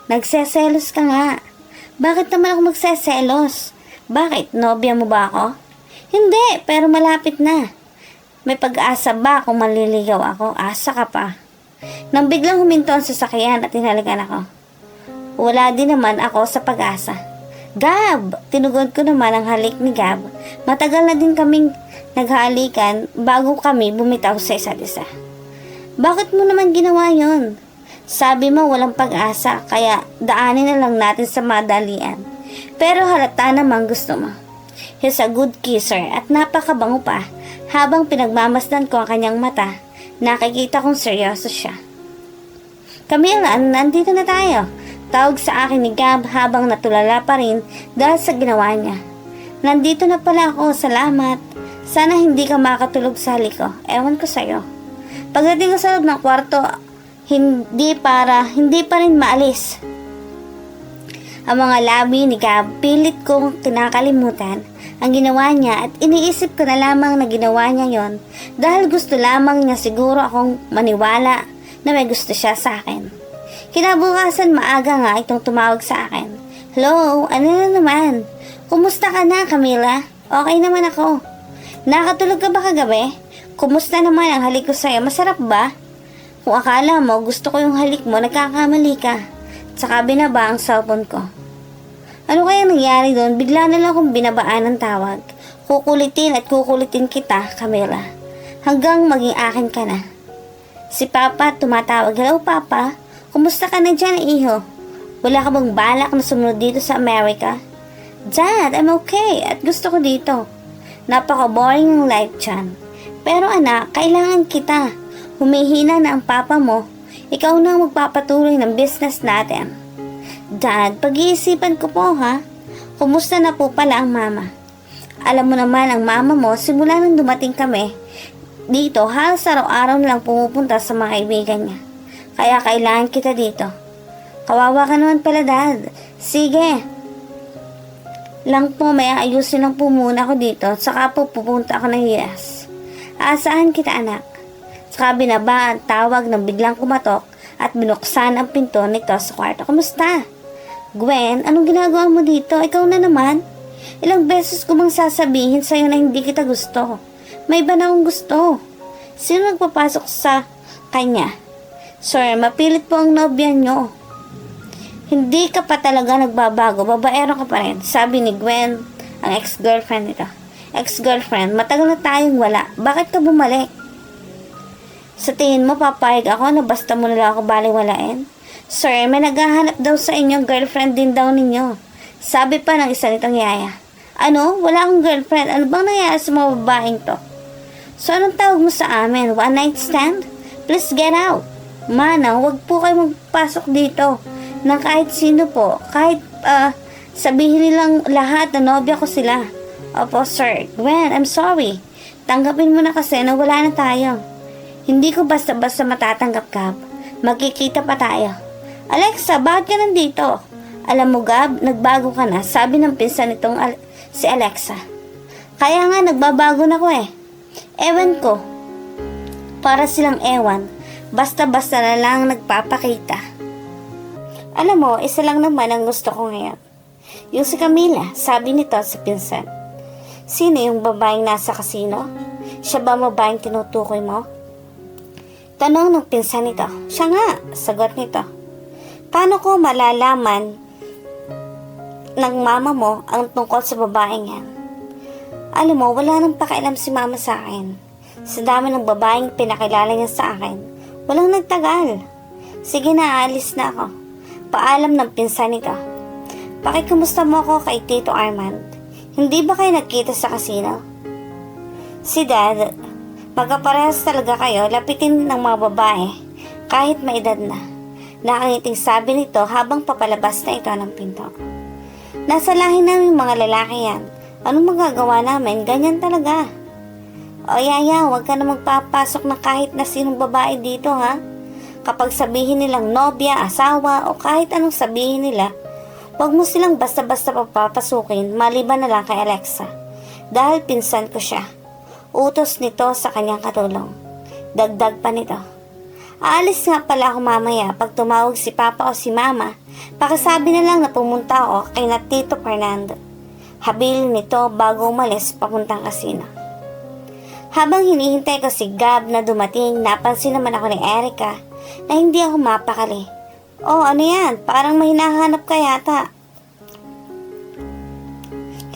Nagseselos ka nga. Bakit naman ako magseselos? Bakit? Nobya mo ba ako? Hindi, pero malapit na. May pag-asa ba kung maliligaw ako? Asa ka pa. Nang biglang huminto ang sasakyan at hinalikan ako. Wala din naman ako sa pag-asa. Gab! Tinugod ko naman ang halik ni Gab. Matagal na din kaming naghalikan bago kami bumitaw sa isa't isa. Bakit mo naman ginawa yon? Sabi mo walang pag-asa, kaya daanin na lang natin sa madalian. Pero halata namang gusto mo. He's a good kisser at napakabango pa. Habang pinagmamasdan ko ang kanyang mata, nakikita kong seryoso siya. Camila, nandito na tayo. Tawag sa akin ni Gab habang natulala pa rin dahil sa ginawa niya. Nandito na pala ako, salamat. Sana hindi ka makatulog sa halik ko. Ewan ko sa'yo. Pagdating ko sa loob ng kwarto, hindi pa rin maalis. Ang mga labi ni Gab, pilit kong kinakalimutan ang ginawa niya at iniisip ko na lamang na ginawa niya yon dahil gusto lamang niya siguro akong maniwala na may gusto siya sa akin. Kinabukasan maaga nga itong tumawag sa akin. Hello, ano na naman? Kumusta ka na, Camila? Okay naman ako. Nakatulog ka ba kagabi? Kumusta naman ang halik ko sa'yo? Masarap ba? Kung akala mo gusto ko yung halik mo, nagkakamali ka. Tsaka binaba ang cellphone ko. Ano kaya nangyari doon? Bigla na lang akong binabaan ng tawag. Kukulitin at kukulitin kita, Camila. Hanggang maging akin ka na. Si Papa tumatawag. Hello, Papa. Kumusta ka na dyan, iho? Wala ka bang balak na sumunod dito sa Amerika? Dad, I'm okay at gusto ko dito. Napaka-boring ng life dyan. Pero anak, kailangan kita. Humihina na ang papa mo. Ikaw na ang magpapatuloy ng business natin. Dad, pag-iisipan ko po ha. Kumusta na po pala ang mama? Alam mo naman ang mama mo, simula nang dumating kami dito, halos araw-araw na lang pumupunta sa mga kaibigan niya. Kaya kailangan kita dito. Kawawa ka naman pala, Dad. Sige. Lang po, may ayusin lang po muna ako dito. Saka po pupunta ako ng US. Aasahan kita, anak. Saka binaba ang tawag ng biglang kumatok at binuksan ang pinto nito sa kwarto. Kumusta? Gwen, anong ginagawa mo dito? Ikaw na naman. Ilang beses ko bang sasabihin sa'yo na hindi kita gusto? May iba na akong gusto. Sino nagpapasok sa kanya? Sir, mapilit po ang nobya nyo. Hindi ka pa talaga nagbabago. Babaero ka pa rin. Sabi ni Gwen, ang ex-girlfriend nito. Ex-girlfriend, matagal na tayong wala. Bakit ka bumalik? Sa tingin mo, papayag ako na basta mo na lang ako baliwalain? Sir, may naghahanap daw sa inyo, girlfriend din daw ninyo. Sabi pa ng isa nitong yaya. Ano? Wala akong girlfriend. Ano bang nangyayari sa mga babaeng to? So, anong tawag mo sa amin? One night stand? Please get out. Manang, wag po kayo magpasok dito ng kahit sino po. Kahit sabihin nilang lahat na nobya ko sila. Opo, sir. Gwen, I'm sorry. Tanggapin mo na kasi na wala na tayo. Hindi ko basta-basta matatanggap, Gab. Magkikita pa tayo. Alexa, bakit ka nandito? Alam mo, Gab, nagbago ka na. Sabi ng pinsan nitong si Alexa. Kaya nga, nagbabago na ko eh. Ewan ko. Para silang ewan. Basta-basta na lang nagpapakita. Alam mo, isa lang naman ang gusto ko ngayon. Yung si Camila, sabi nito sa pinsan. Sino yung babaeng nasa kasino? Siya ba babaeng tinutukoy mo? Tanong ng pinsan nito. Siya nga, sagot nito. Paano ko malalaman ng mama mo ang tungkol sa babaeng yan? Alam mo, wala nang pakialam si mama sa akin. Sa dami ng babaeng pinakilala niya sa akin, walang nagtagal. Sige na, alis na ako. Paalam ng pinsan nito. Pakikumusta mo ako kay Tito Armand. Hindi ba kayo nagkita sa kasino? Si Dad, magkaparehas talaga kayo, lapitin ng mga babae, kahit may edad na. Nakangiting sabi nito habang papalabas na ito ng pinto. Nasa lahi namin mga lalaki yan. Anong magagawa namin? Ganyan talaga. O Yaya, huwag ka na magpapasok ng kahit na sinong babae dito ha. Kapag sabihin nilang nobya, asawa o kahit anong sabihin nila, huwag mo silang basta-basta papapasukin maliban na lang kay Alexa. Dahil pinsan ko siya. Utos nito sa kanyang katulong. Dagdag pa nito. Aalis nga pala ako mamaya pag tumawag si Papa o si Mama. Pakisabi na lang na pumunta ako kay na Tito Fernando. Habilin nito bago umalis papuntang kasino. Habang hinihintay ko si Gab na dumating, napansin naman ako ni Erica na hindi ako mapakali. Oh, ano yan? Parang may hinahanap ka yata.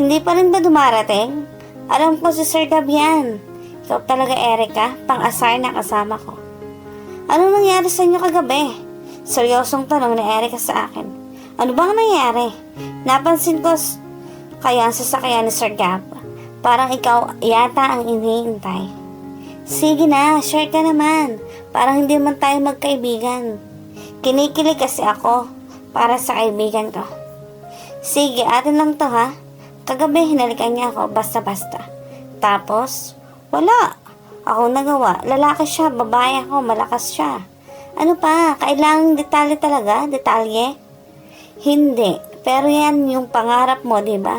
Hindi pa rin ba dumarating? Alam ko si Sir Gab yan. Ikaw talaga, Erica, pang-asar na kasama ko. Ano nangyari sa inyo kagabi? Seryosong tanong ni Erica sa akin. Ano bang nangyari? Napansin ko kaya ang sasakyan ni Sir Gab. Parang ikaw yata ang iniintay. Sige na, share ka naman. Parang hindi man tayo magkaibigan. Kinikilig kasi ako para sa kaibigan ko. Sige, atin lang to ha. Kagabi hinalikan niya ako basta-basta. Tapos, wala. Ako nagawa. Lalaki siya, babae ako, malakas siya. Ano pa? Kailangang detalye talaga? Detalye? Hindi. Pero yan yung pangarap mo, di ba?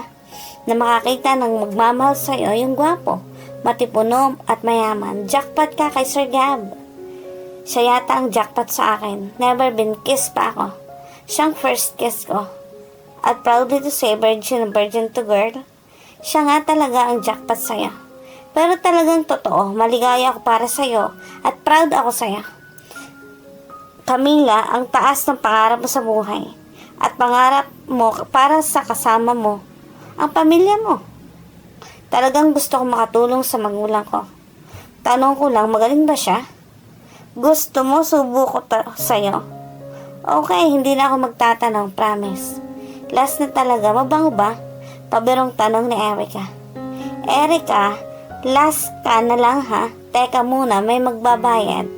Na makakita ng magmamahal sa'yo yung gwapo, matipuno at mayaman. Jackpot ka kay Sir Gab. Siya yata ang jackpot sa akin. Never been kissed pa ako. Siyang first kiss ko. At proudly to say, virgin to girl. Siya nga talaga ang jackpot sa'yo. Pero talagang totoo, maligaya ako para sa'yo at proud ako sa'yo. Camila, ang taas ng pangarap mo sa buhay at pangarap mo para sa kasama mo, ang pamilya mo. Talagang gusto ko makatulong sa magulang ko. Tanong ko lang, magaling ba siya? Gusto mo subuko sa'yo? Okay, hindi na ako magtatanong, promise. Last na talaga, mabango ba? Pabirong tanong ni Erica. Erica, last ka na lang ha? Teka muna, may magbabayad.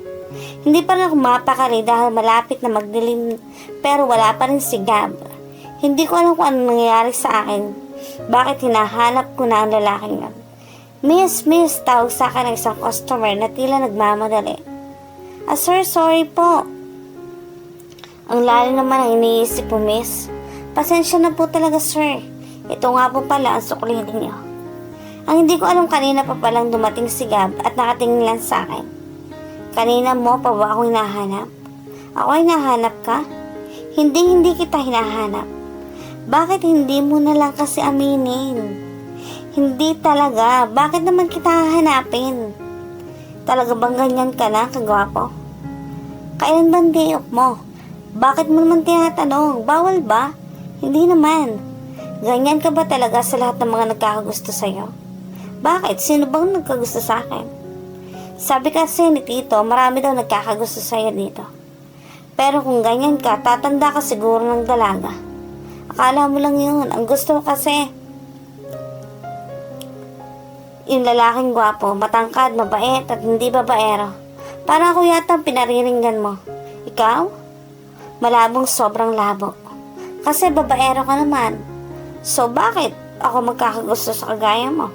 Hindi pa rin ako mapakali dahil malapit na magdilim pero wala pa rin si Gab. Hindi ko alam kung ano nangyayari sa akin. Bakit hinahanap ko na ang lalaking yun? Miss, tawag sa akin ng isang customer na tila nagmamadali. Sir, sorry po. Ang lalim naman ang iniisip po, miss. Pasensya na po talaga, sir. Ito nga po pala ang suklidin niyo. Ang hindi ko alam kanina pa palang dumating si Gab at nakatingin lang sa akin. Kanina mo pa ba ako hinahanap? Ako ay hinahanap ka? Hindi kita hinahanap. Bakit hindi mo na lang kasi aminin? Hindi talaga. Bakit naman kita hahanapin? Talaga bang ganyan ka na, kagwapo? Kailan ba ang day off mo? Bakit mo naman tinatanong? Bawal ba? Hindi naman. Ganyan ka ba talaga sa lahat ng mga nagkakagusto sa'yo? Bakit? Sino bang nagkagusto sa akin? Sabi kasi ni Tito, marami daw nagkakagusto sa'yo dito. Pero kung ganyan ka, tatanda ka siguro ng dalaga. Akala mo lang yun. Ang gusto ko kasi, yung lalaking gwapo, matangkad, mabait, at hindi babaero. Para ako yata pinariringgan mo. Ikaw? Malabong sobrang labo. Kasi babaero ka naman. So bakit ako magkakagusto sa kagaya mo?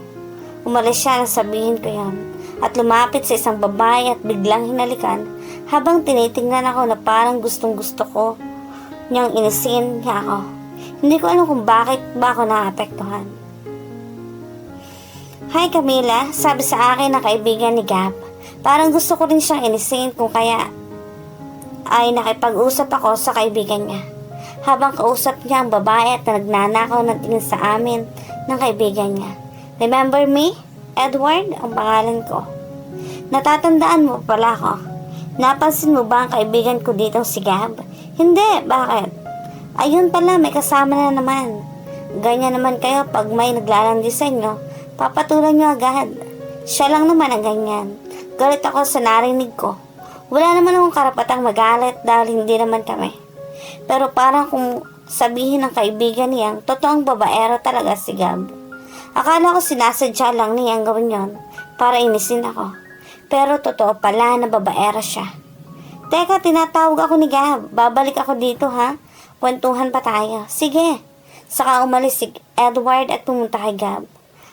Umalis siya nang sabihin ko yan. At lumapit sa isang babae at biglang hinalikan habang tinitingnan ako na parang gustong gusto ko niyang inisin niya ako. Hindi ko alam kung bakit ba ako naapektuhan. Hi Camila, sabi sa akin na kaibigan ni Gab. Parang gusto ko rin siyang inisin kung kaya ay nakipag-usap ako sa kaibigan niya. Habang kausap niya ang babae at nagnanakaw ng tingin sa amin ng kaibigan niya. Remember me? Edward, ang pangalan ko. Natatandaan mo pala ako. Napansin mo ba ang kaibigan ko ditong si Gab? Hindi, bakit? Ayun pala, may kasama na naman. Ganyan naman kayo pag may naglalandi sa inyo, papatulan nyo agad. Siya lang naman ang ganyan. Galit ako sa narinig ko. Wala naman akong karapatang magalit dahil hindi naman kami. Pero parang kung sabihin ng kaibigan niyang totoong babaero talaga si Gab. Akala ko sinasadya lang niyang gawin yon para inisin ako. Pero totoo pala na babaero siya. Teka, tinatawag ako ni Gab. Babalik ako dito ha. Kwentuhan pa tayo. Sige. Saka umalis si Edward at pumunta kay Gab.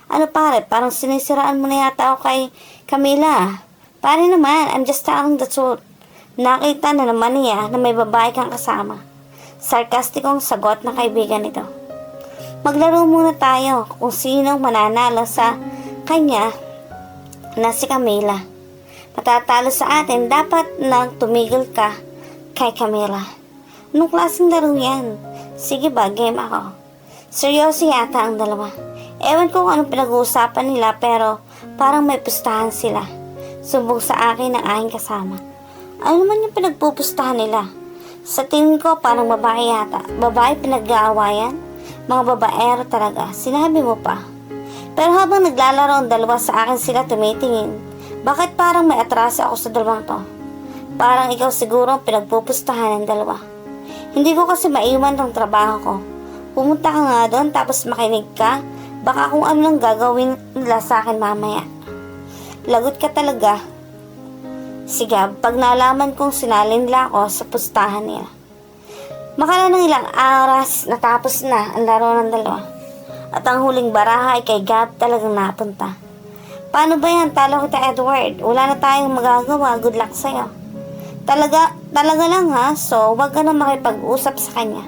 Ano pare, parang sinisiraan mo na yata ako kay Camila. Pare naman, I'm just telling the truth. Nakita na naman niya na may babae kang kasama. Sarkastikong sagot ng kaibigan nito. Maglaro muna tayo kung sinong mananalo sa kanya na si Camila. Matatalo sa atin, dapat nang tumigil ka kay Camila. Anong klaseng laro yan? Sige ba, game ako. Seryoso yata ang dalawa. Ewan ko kung anong pinag-uusapan nila pero parang may pustahan sila. Subok sa akin ng aking kasama. Ano naman yung pinagpupustahan nila? Sa tingin ko parang babae yata. Babae pinag-aawayan? Mga babaero talaga. Sinabi mo pa. Pero habang naglalaro ang dalawa sa akin sila tumitingin. Bakit parang may atraso ako sa dalawang to? Parang ikaw siguro ang pinagpupustahan ng dalawa. Hindi ko kasi maiwan ng trabaho ko. Pumunta ka nga doon tapos makinig ka. Baka kung ano lang gagawin nila sa akin mamaya. Lagot ka talaga. Sigab, pag nalaman kong sinalin nila ako sa pustahan nila. Makala ng ilang oras, natapos na ang laro ng dalawa. At ang huling baraha ay kay Gab talagang napunta. Paano ba yan? Talo kita, Edward. Wala na tayong magagawa. Good luck sa'yo. Talaga lang ha. So, wag ka na makipag-usap sa kanya.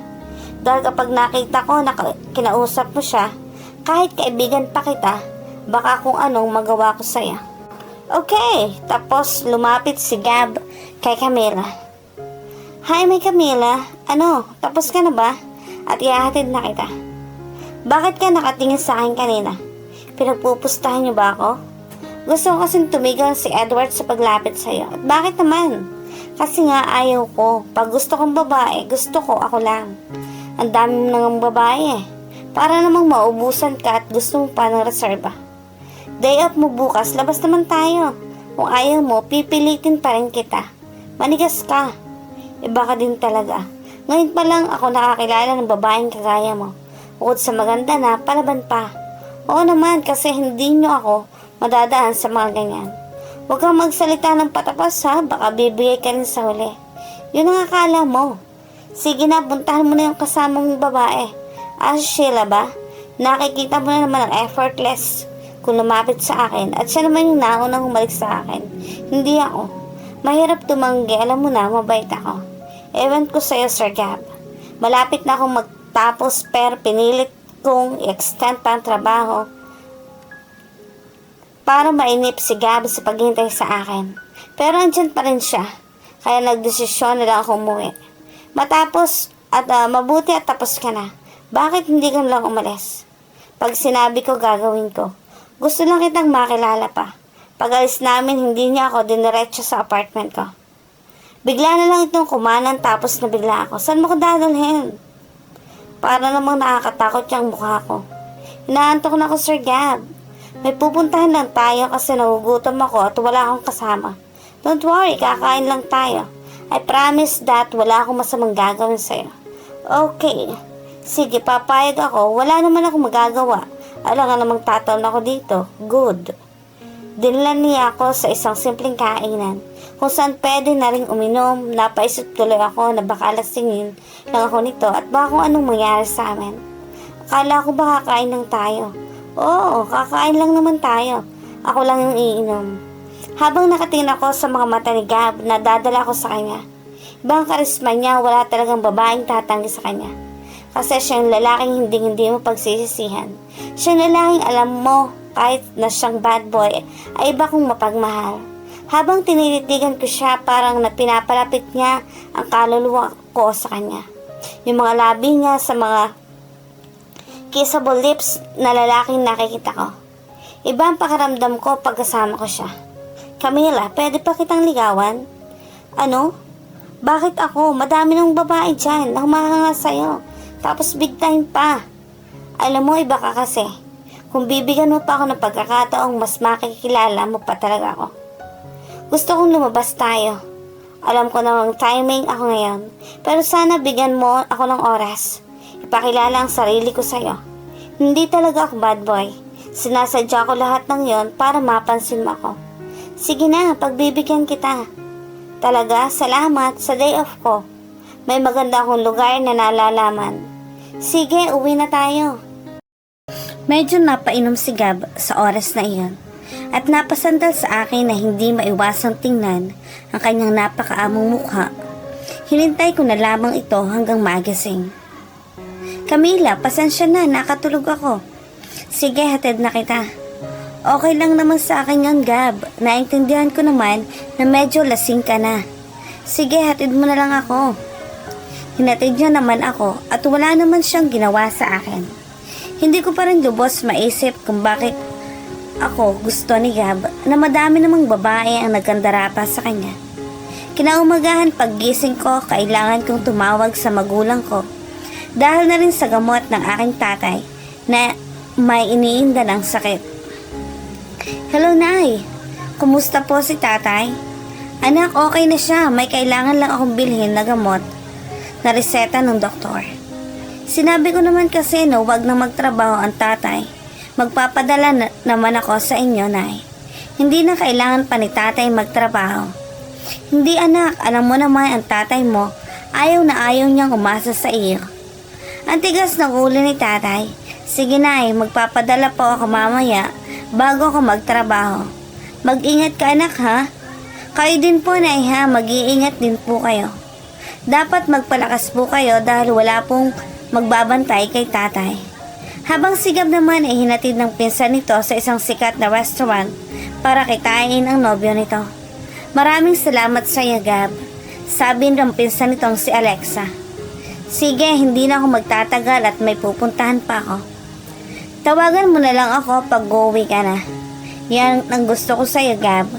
Dahil kapag nakita ko na kinausap mo siya, kahit kaibigan pa kita, baka kung anong magawa ko sa'yo. Okay, tapos lumapit si Gab kay Camila. Hi, may Camila. Ano, tapos ka na ba? At ihahatid na kita. Bakit ka nakatingin sa akin kanina? Pinagpupustahan niyo ba ako? Gusto ko kasing tumigil si Edward sa paglapit sa'yo. At bakit naman? Kasi nga ayaw ko. Pag gusto kong babae, gusto ko ako lang. Ang dami mo nang babae eh. Para namang maubusan ka at gusto mo pa ng reserba. Day off mo bukas, labas naman tayo. Kung ayaw mo, pipilitin pa rin kita. Manigas ka. Iba ka din talaga. Ngayon pa lang ako nakakilala ng babaeng kagaya mo. Bukod sa maganda na, palaban pa. Oo naman, kasi hindi nyo ako madadaan sa mga ganyan. Huwag kang magsalita ng patapas ha, baka bibigay ka rin sa huli. Yun ang akala mo. Sige na, puntahan mo na yung kasama mong babae. Sheila ba? Nakikita mo na naman ang effortless kung lumapit sa akin at siya naman yung naunang humalik sa akin. Hindi ako. Mahirap tumanggi, alam mo na, mabait ako. Ewan ko sa'yo, Sir Gab. Malapit na akong magtapos pero pinilit kong i-extend pa ang trabaho para mainip si Gab sa paghintay sa akin. Pero andyan pa rin siya, kaya nagdesisyon na lang ako umuwi. Matapos at mabuti at tapos ka na. Bakit hindi ka lang umalis? Pag sinabi ko, gagawin ko. Gusto lang kitang makilala pa. Pag alis namin, hindi niya ako diniretso sa apartment ko. Bigla na lang itong kumanan tapos nabigla ako. Saan mo ko dadalhin? Para namang nakakatakot yung mukha ko. Inaantok na ako, Sir Gab. May pupuntahan lang tayo kasi nagugutom ako at wala akong kasama. Don't worry, kakain lang tayo. I promise that wala akong masamang gagawin sa'yo. Okay. Sige, papayag ako. Wala naman ako magagawa. Alam nga namang tatal ako dito. Good. Dinlan niya ako sa isang simpleng kainan. Kung saan pwede na rin uminom, napaisip tuloy ako na baka lasingin lang ako nito at baka kung anong mangyari sa amin. Akala ko ba kakain lang tayo? Oo, kakain lang naman tayo. Ako lang yung iinom. Habang nakatingin ako sa mga mata ni Gab, nadadala ko sa kanya. Ibang karisma niya, wala talagang babaeng tatanggi sa kanya. Kasi siya yung lalaking hindi mo pagsisisihan. Siya yung lalaking alam mo, kahit na siyang bad boy, ay iba kong mapagmahal. Habang tinititigan ko siya, parang pinapalapit niya ang kaluluwa ko sa kanya. Yung mga labi niya sa mga kissable lips na lalaking nakikita ko. Iba ang pakiramdam ko pagkasama ko siya. Camila, pwede pa kitang ligawan? Ano? Bakit ako? Madami ng babae dyan na humahanga sa'yo. Tapos big time pa. Alam mo, iba ka kasi. Kung bibigyan mo pa ako ng pagkakataong mas makikilala mo pa talaga ako. Gusto kong lumabas tayo. Alam ko namang timing ako ngayon. Pero sana bigyan mo ako ng oras. Ipakilala ang sarili ko sa'yo. Hindi talaga ako bad boy. Sinasadya ko lahat ng yon para mapansin mo ako. Sige na, pagbibigyan kita. Talaga, salamat sa day off ko. May maganda akong lugar na nalalaman. Sige, uwi na tayo. Medyo napainom si Gab sa oras na iyon at napasandal sa akin na hindi maiwasang tingnan ang kanyang napakaamong mukha. Hinintay ko na lamang ito hanggang magising. Camila, pasensya na, nakatulog ako. Sige, hatid na kita. Okay lang naman sa akin yan, Gab. Naintindihan ko naman na medyo lasing ka na. Sige, hatid mo na lang ako. Hinatid niya naman ako at wala naman siyang ginawa sa akin. Hindi ko pa rin lubos maisip kung bakit ako gusto ni Gab na madami namang babae ang nagkandarapa sa kanya. Kinaumagahan paggising ko, kailangan kong tumawag sa magulang ko dahil na rin sa gamot ng aking tatay na may iniinda ng sakit. Hello, Nay. Kumusta po si tatay? Anak, okay na siya. May kailangan lang akong bilhin na gamot na reseta ng doktor. Sinabi ko naman kasi na huwag na magtrabaho ang tatay. Magpapadala naman ako sa inyo, Nay. Hindi na kailangan pa ni tatay magtrabaho. Hindi, anak, alam mo naman ang tatay mo, ayaw na ayaw niyang umasa sa iyo. Ang tigas ng ulo ni tatay. Sige, Nay, magpapadala po ako mamaya bago ako magtrabaho. Mag-ingat ka, anak, ha? Kayo din po, Nay, ha? Mag-iingat din po kayo. Dapat magpalakas po kayo dahil wala pong magbabantay kay tatay. Habang si Gab naman ay hinatid ng pinsan nito sa isang sikat na restaurant para kitain ang nobyo nito. Maraming salamat sa iyo, Gab. Sabi ng pinsan nitong si Alexa. Sige, hindi na ako magtatagal at may pupuntahan pa ako. Tawagan mo na lang ako pag uuwi ka na. Yan ang gusto ko sa iyo, Gab.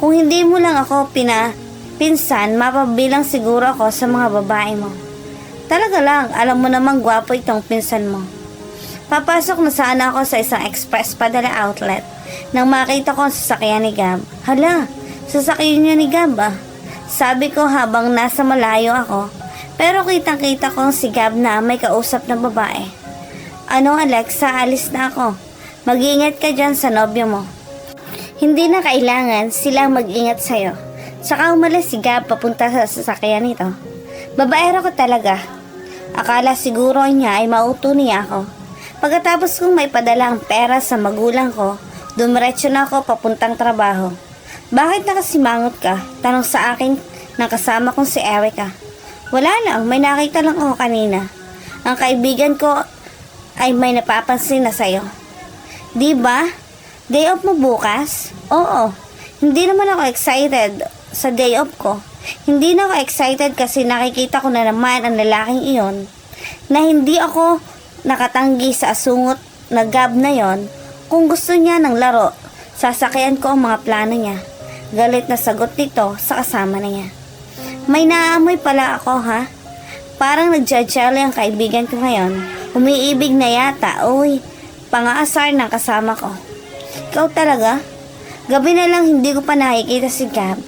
Kung hindi mo lang ako pinsan, mapabilang siguro ako sa mga babae mo. Talaga lang, alam mo namang gwapo itong pinsan mo. Papasok na sana ako sa isang express padala outlet nang makita ko ang sasakyan ni Gab. Hala, sasakyan niya ni Gab ah. Sabi ko habang nasa malayo ako, pero kitang-kita ko si Gab na may kausap na babae. Ano, Alexa, alis na ako. Mag-iingat ka dyan sa nobyo mo. Hindi na kailangan silang mag-ingat sa'yo. Saka umalis si Gab papunta sa sasakyan nito. Babaero ko talaga. Akala siguro niya ay mauto niya ako. Pagkatapos kong may padala ang pera sa magulang ko, dumiretso na ako papuntang trabaho. Bakit nakasimangot ka? Tanong sa akin ng kasama kong si Erica. Wala lang, may nakita lang ako kanina. Ang kaibigan ko ay may napapansin na sa'yo. Diba? Day off mo bukas? Oo. Hindi naman ako excited sa day off ko. Hindi na ako excited kasi nakikita ko na naman ang lalaking iyon na hindi ako nakatanggi sa asungot na Gab na yon. Kung gusto niya ng laro, sasakyan ko ang mga plano niya. Galit na sagot nito sa kasama na niya. May naamoy pala ako, ha? Parang nagja-jelly ang kaibigan ko ngayon. Umiibig na yata. Uy, pangaasar ng kasama ko. Ikaw talaga? Gabi na lang hindi ko pa nakikita si Gab.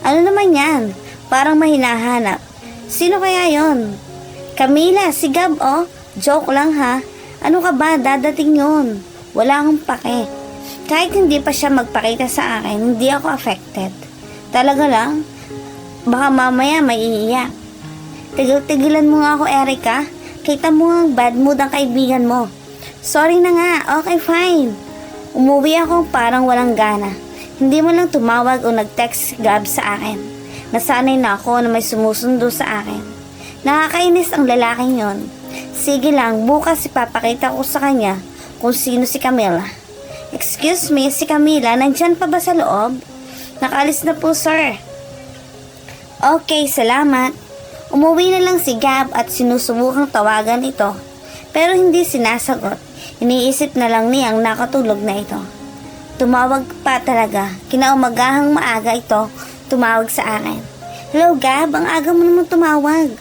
Ano naman yan? Parang may hinahanap. Sino kaya yon? Camila, si Gab oh. Joke lang ha. Ano ka ba? Dadating yun. Wala akong pake. Kahit hindi pa siya magpakita sa akin, hindi ako affected. Talaga lang. Baka mamaya may iiyak. Tigil-tigilan mo nga ako, Erica. Kita mo ang bad mood ang kaibigan mo. Sorry na nga. Okay, fine. Umuwi ako parang walang gana. Hindi mo lang tumawag o nag-text si Gab sa akin. Nasanay na ako na may sumusundo sa akin. Nakakainis ang lalaking yon. Sige lang, bukas ipapakita ko sa kanya kung sino si Camila. Excuse me, si Camila, nandyan pa ba sa loob? Nakaalis na po, sir. Okay, salamat. Umuwi na lang si Gab at sinusubukang tawagan ito. Pero hindi sinasagot. Iniisip na lang niyang nakatulog na ito. Tumawag pa talaga. Kinaumagahang maaga ito, tumawag sa akin. Hello, Gab, ang aga mo naman tumawag.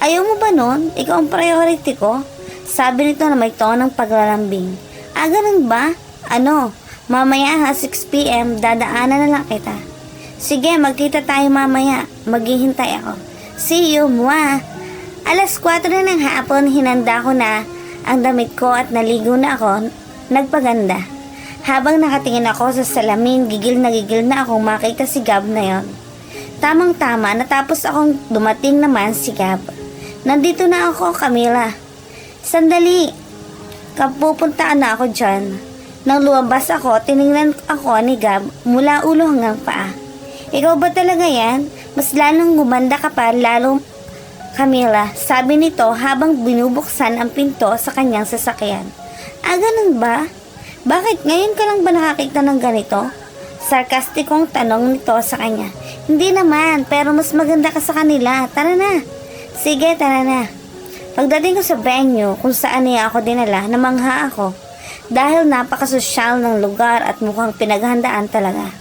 Ayaw mo ba nun? Ikaw ang priority ko? Sabi nito na may tonong paglalambing. Ganun ba? Ano? Mamaya ha, 6 p.m. dadaanan na lang kita. Sige, magkita tayo mamaya. Maghihintay ako. See you, mwah! 4:00 na ng hapon, hinanda ko na ang damit ko at naligo na ako, nagpaganda. Habang nakatingin ako sa salamin, gigil na akong makita si Gab na yon. Tamang-tama, natapos akong dumating naman si Gab. Nandito na ako, Camila. Sandali. Kapupuntaan na ako dyan. Nang lumabas ako, tiningnan ako ni Gab mula ulo hanggang paa. Ikaw ba talaga yan? Mas lalong gumanda ka pa, lalo Camila, sabi nito habang binubuksan ang pinto sa kanyang sasakyan. Ganun ba? Bakit ngayon ka lang ba nakakita ng ganito? Sarkastikong tanong nito sa kanya. Hindi naman, pero mas maganda ka sa kanila. Tara na. Sige, tara na. Pagdating ko sa venue kung saan niya ako dinala, namangha ako. Dahil napakasosyal ng lugar at mukhang pinaghandaan talaga.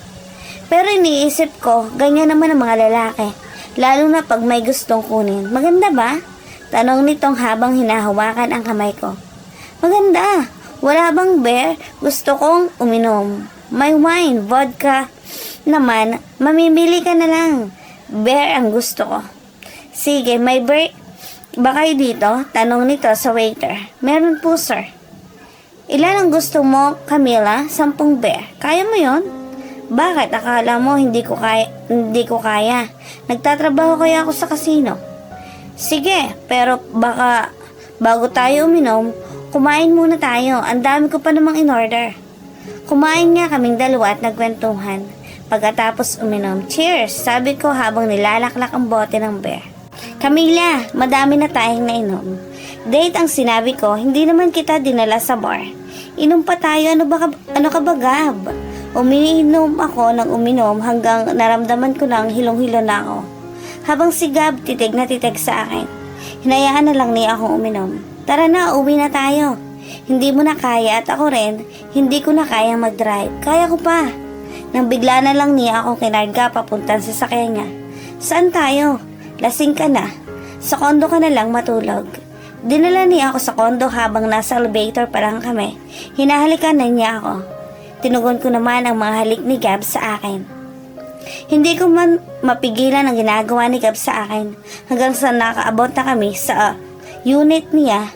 Pero iniisip ko, ganyan naman ang mga lalaki. Lalo na pag may gustong kunin. Maganda ba? Tanong nitong habang hinahawakan ang kamay ko. Maganda. Wala bang beer? Gusto kong uminom. May wine, vodka. Naman, mamimili ka na lang. Beer ang gusto ko. Sige, may beer ba kayo dito? Tanong nito sa waiter. Meron po, sir. Ilan ang gusto mo, Camila? 10 beer. Kaya mo yon? Bakit? Akala mo hindi ko kaya. Nagtatrabaho kaya ako sa kasino. Sige, pero baka bago tayo uminom, kumain muna tayo. Ang dami ko pa namang in-order. Kumain nga kaming dalawa at nagkwentuhan. Pagkatapos uminom, cheers, sabi ko habang nilalaklak ang bote ng beer. Camila, madami na tayong nainom. Date ang sinabi ko, hindi naman kita dinala sa bar. Inom pa tayo, ano ka ba, Gab? Umiinom ako ng uminom hanggang naramdaman ko ng hilong-hilo na ako. Habang si Gab titig na titig sa akin. Hinayaan na lang niya akong uminom. Tara na, uwi na tayo. Hindi mo na kaya at ako rin, hindi ko na kaya mag-drive. Kaya ko pa. Nang bigla na lang niya ako kinarga papuntan sa sasakyan niya. Saan tayo? Lasing ka na. Sa kondo ka na lang matulog. Dinala niya ako sa kondo habang nasa elevator pa lang kami. Hinahalikan na niya ako. Tinugon ko naman ang mga halik ni Gab sa akin. Hindi ko man mapigilan ang ginagawa ni Gab sa akin hanggang sa nakaabot na kami sa unit niya.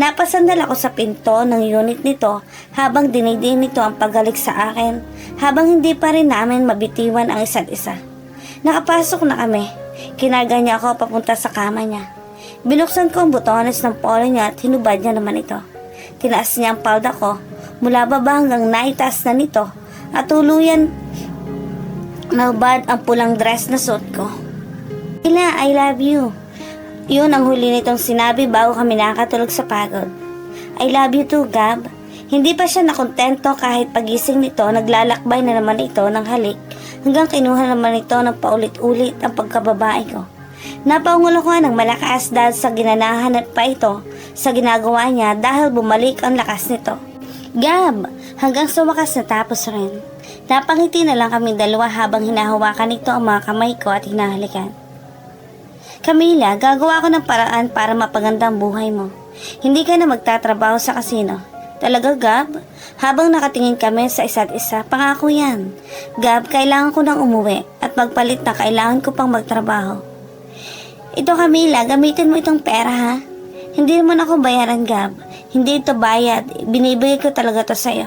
Napasandal ako sa pinto ng unit nito habang dinidiin nito ang paghalik sa akin habang hindi pa rin namin mabitiwan ang isa't isa. Nakapasok na kami. Kinarga niya ako papunta sa kama niya. Binuksan ko ang butones ng polo niya at hinubad niya naman ito. Tinaas niya ang palda ko mula baba hanggang naitaas na nito at tuluyan nahubad ang pulang dress na suot ko. I love you. Yun ang huli nitong sinabi bago kami nakatulog sa pagod. I love you too, Gab. Hindi pa siya nakontento kahit pagising nito, naglalakbay na naman ito ng halik hanggang kinuha naman ito ng paulit-ulit ang pagkababae ko. Napaungulo ko ng malakas dahil sa ginanahan pa ito sa ginagawa niya dahil bumalik ang lakas nito. Gab, hanggang sa wakas natapos rin. Napangiti na lang kami dalawa habang hinahawakan nito ang mga kamay ko at hinahalikan. Camila, gagawa ko ng paraan para mapaganda ang buhay mo. Hindi ka na magtatrabaho sa kasino. Talaga, Gab? Habang nakatingin kami sa isa't isa, pangako yan. Gab, kailangan ko nang umuwi at magpalit na kailangan ko pang magtrabaho. Ito, Camila, gamitin mo itong pera, ha? Hindi naman ako bayaran, Gab. Hindi ito bayad. Binibigay ko talaga to sa'yo.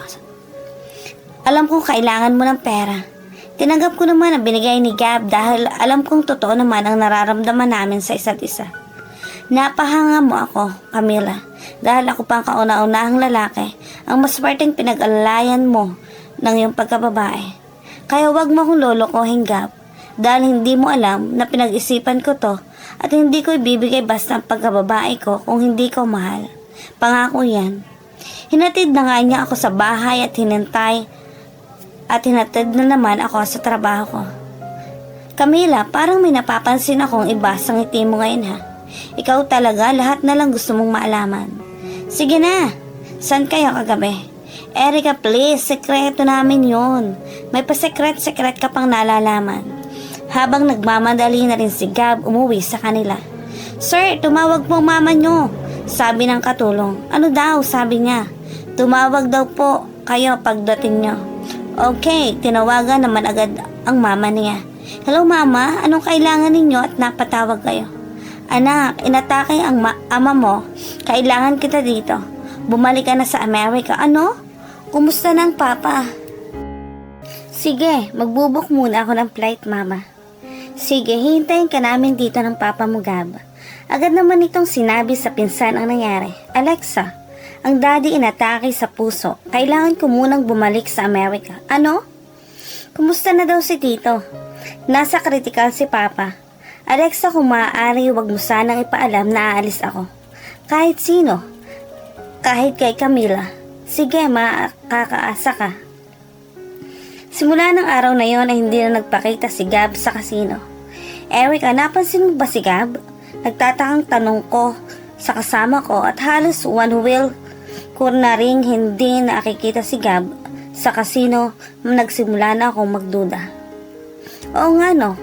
Alam kong kailangan mo ng pera. Tinanggap ko naman ang binigay ni Gab dahil alam kong totoo naman ang nararamdaman namin sa isa't isa. Napahanga mo ako, Camila, dahil ako pang kauna-unahang lalaki ang maswerteng pinag-alalayan mo ng iyong pagkababae. Kaya wag mo akong lolokohin, Gab, dahil hindi mo alam na pinag-isipan ko to at hindi ko ibibigay basta ang pagkababae ko kung hindi ko mahal. Pangako yan. Hinatid na nga niya ako sa bahay at hinatid na naman ako sa trabaho ko. Camila, parang may napapansin akong iba sa ngiti mo ngayon, ha? Ikaw talaga, lahat na lang gusto mong maalaman. Sige na, saan kayo kagabi? Erica, please, sekreto namin yon. May pasekret-sekret ka pang nalalaman. Habang nagmamadali na rin si Gab, umuwi sa kanila. Sir, tumawag po ang mama nyo, sabi ng katulong. Ano daw, sabi niya. Tumawag daw po kayo pagdating nyo. Okay, tinawagan naman agad ang mama niya. Hello mama, anong kailangan ninyo at napatawag kayo? Anak, inatake ang ama mo. Kailangan kita dito. Bumalik ka na sa Amerika. Ano? Kumusta ng papa? Sige, magbubuk muna ako ng flight, mama. Sige, hintayin ka namin dito ng papa mo, Gab. Agad naman itong sinabi sa pinsan ang nangyari. Alexa, Ang daddy inatake sa puso. Kailangan ko munang bumalik sa Amerika. Ano? Kumusta na daw si Tito? Nasa critical si Papa. Alexa, kung maaari, wag mo sanang ipaalam na aalis ako. Kahit sino. Kahit kay Camila. Sige, makakaasa ka. Simula ng araw na yon ay hindi na nagpakita si Gab sa kasino. Erica, napansin mo ba si Gab? Nagtatakang tanong ko sa kasama ko at halos one wheel ko na ring hindi nakikita si Gab sa kasino. Nagsimula na akong magduda. Oo nga no,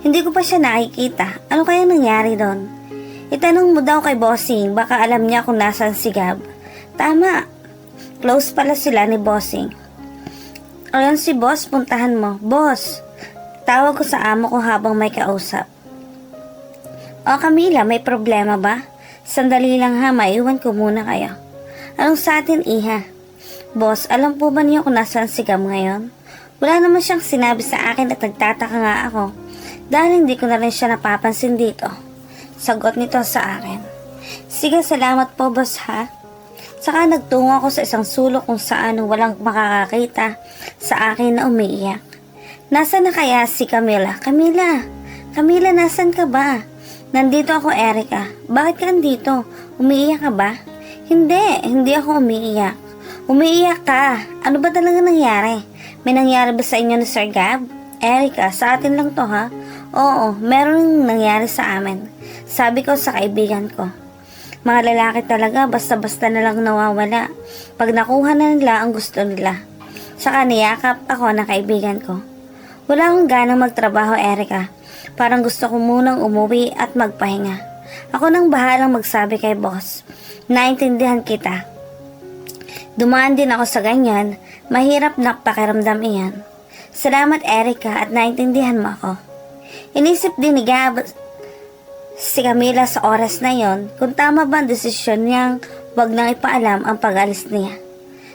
hindi ko pa siya nakikita. Ano kaya nangyari doon? Itanong mo daw kay Bossing, baka alam niya kung nasaan si Gab. Tama, close pala sila ni Bossing. Ayan si Boss, puntahan mo. Boss, tawag ko sa amo ko habang may kausap. O Camila, may problema ba? Sandali lang ha, maiwan ko muna kayo. Anong sa atin, iha? Boss, alam po ba niyo kung nasaan si Gab ngayon? Wala naman siyang sinabi sa akin at nagtataka nga ako. Dahil hindi ko na rin siya napapansin dito. Sagot nito sa akin. Sige, salamat po boss ha. Saka nagtungo ako sa isang sulok kung saan walang makakakita sa akin na umiiyak. Nasaan na kaya si Camila? Camila, nasan ka ba? Nandito ako, Erica. Bakit ka nandito? Umiiyak ka ba? Hindi ako umiiyak. Umiiyak ka. Ano ba talaga nangyari? May nangyari ba sa inyo ni Sir Gab? Erica, sa atin lang to ha? Oo, meron nangyari sa amin. Sabi ko sa kaibigan ko. Mga lalaki talaga, basta-basta na lang nawawala. Pag nakuha na nila ang gusto nila. Saka niyakap ako ng kaibigan ko. Wala akong ganang magtrabaho, Erica. Parang gusto ko munang umuwi at magpahinga. Ako nang bahalang magsabi kay boss. Naintindihan kita. Dumaan din ako sa ganyan. Mahirap na pakiramdam iyan. Salamat, Erica, at naintindihan mo ako. Inisip din ni Gab si Camila sa oras na yon kung tama ba ang desisyon niyang wag nang ipaalam ang pag-alis niya.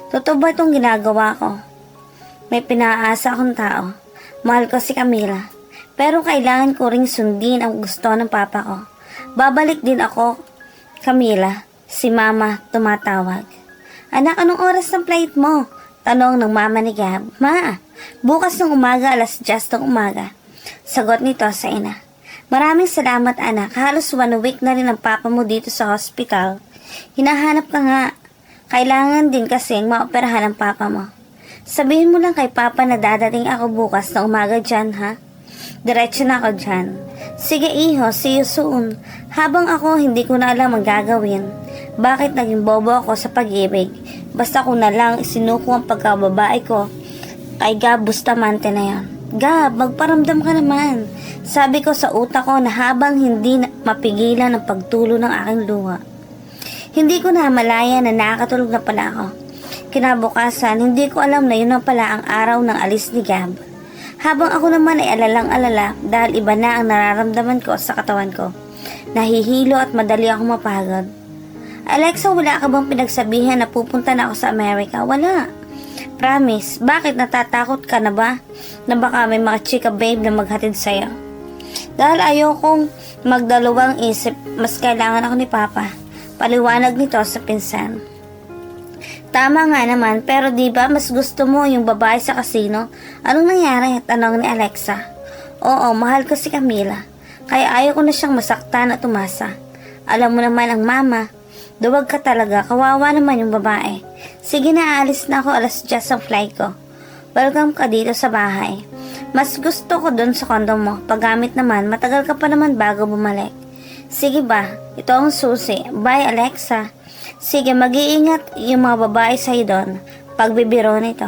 Totoo ba itong ginagawa ko? May pinaasa akong tao. Mahal ko si Camila. Pero kailangan ko ring sundin ang gusto ng papa ko. Babalik din ako, Camila. Si mama tumatawag. Anak, anong oras ng flight mo? Tanong ng mama ni Gab. Ma, bukas ng umaga, 10:00 ng umaga. Sagot nito sa ina. Maraming salamat anak, halos 1 week na rin ang papa mo dito sa hospital. Hinahanap ka nga. Kailangan din kasing maoperahan ang papa mo. Sabihin mo lang kay papa na dadating ako bukas na umaga dyan ha. Diretso na ako dyan. Sige iho, see you soon. Habang ako hindi ko na alam ang gagawin. Bakit naging bobo ako sa pag-ibig? Basta ko na lang isinuko ang pagkababae ko kay Gab Bustamante na yan. Gab, magparamdam ka naman. Sabi ko sa utak ko na habang hindi mapigilan ang pagtulo ng aking luha. Hindi ko na malaya na nakatulog na pala ako. Kinabukasan, hindi ko alam na yun na pala ang araw ng alis ni Gab. Habang ako naman ay alalang-alala dahil iba na ang nararamdaman ko sa katawan ko. Nahihilo at madali ako mapagod. Alexa, wala ka bang pinagsabihan na pupunta na ako sa Amerika? Wala. Promise, bakit natatakot ka na ba? Na baka may mga chika babe na maghatid sa'yo? Dahil ayokong magdalawang isip, mas kailangan ako ni Papa. Paliwanag nito sa pinsan. Tama nga naman, pero di ba mas gusto mo yung babae sa kasino? Anong nangyari? Tanong ni Alexa. Oo, mahal ko si Camila. Kaya ayaw ko na siyang masaktan at umasa. Alam mo naman ang mama. Duwag ka talaga, kawawa naman yung babae. Sige na, aalis na ako, 10:00 ang flight ko. Welcome ka dito sa bahay. Mas gusto ko dun sa kondo mo. Paggamit naman, matagal ka pa naman bago bumalik. Sige ba, ito ang susi. Bye Alexa. Sige, mag-iingat yung mga babae sa'yo doon. Pagbibiro nito.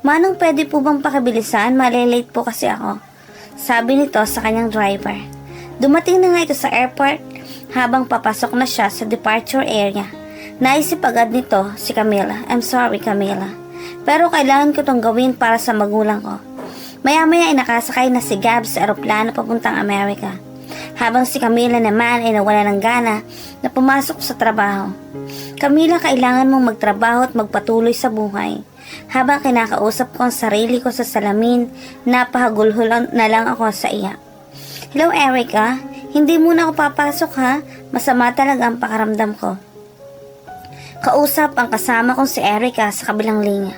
Manong pwede po bang pakibilisan? Malilate po kasi ako. Sabi nito sa kanyang driver. Dumating na nga ito sa airport habang papasok na siya sa departure area. Naisip agad nito si Camila. I'm sorry Camila. Pero kailangan ko tong gawin para sa magulang ko. Maya-maya ay nakasakay na si Gab sa aeroplano papuntang Amerika. Habang si Camila naman ay nawala ng gana na pumasok sa trabaho. Camila, kailangan mong magtrabaho at magpatuloy sa buhay. Habang kinakausap ko ang sarili ko sa salamin, napahagulhol na lang ako sa iya. Hello Erica, hindi muna ako papasok ha. Masama talaga ang pakaramdam ko. Kausap ang kasama kong si Erica sa kabilang linya.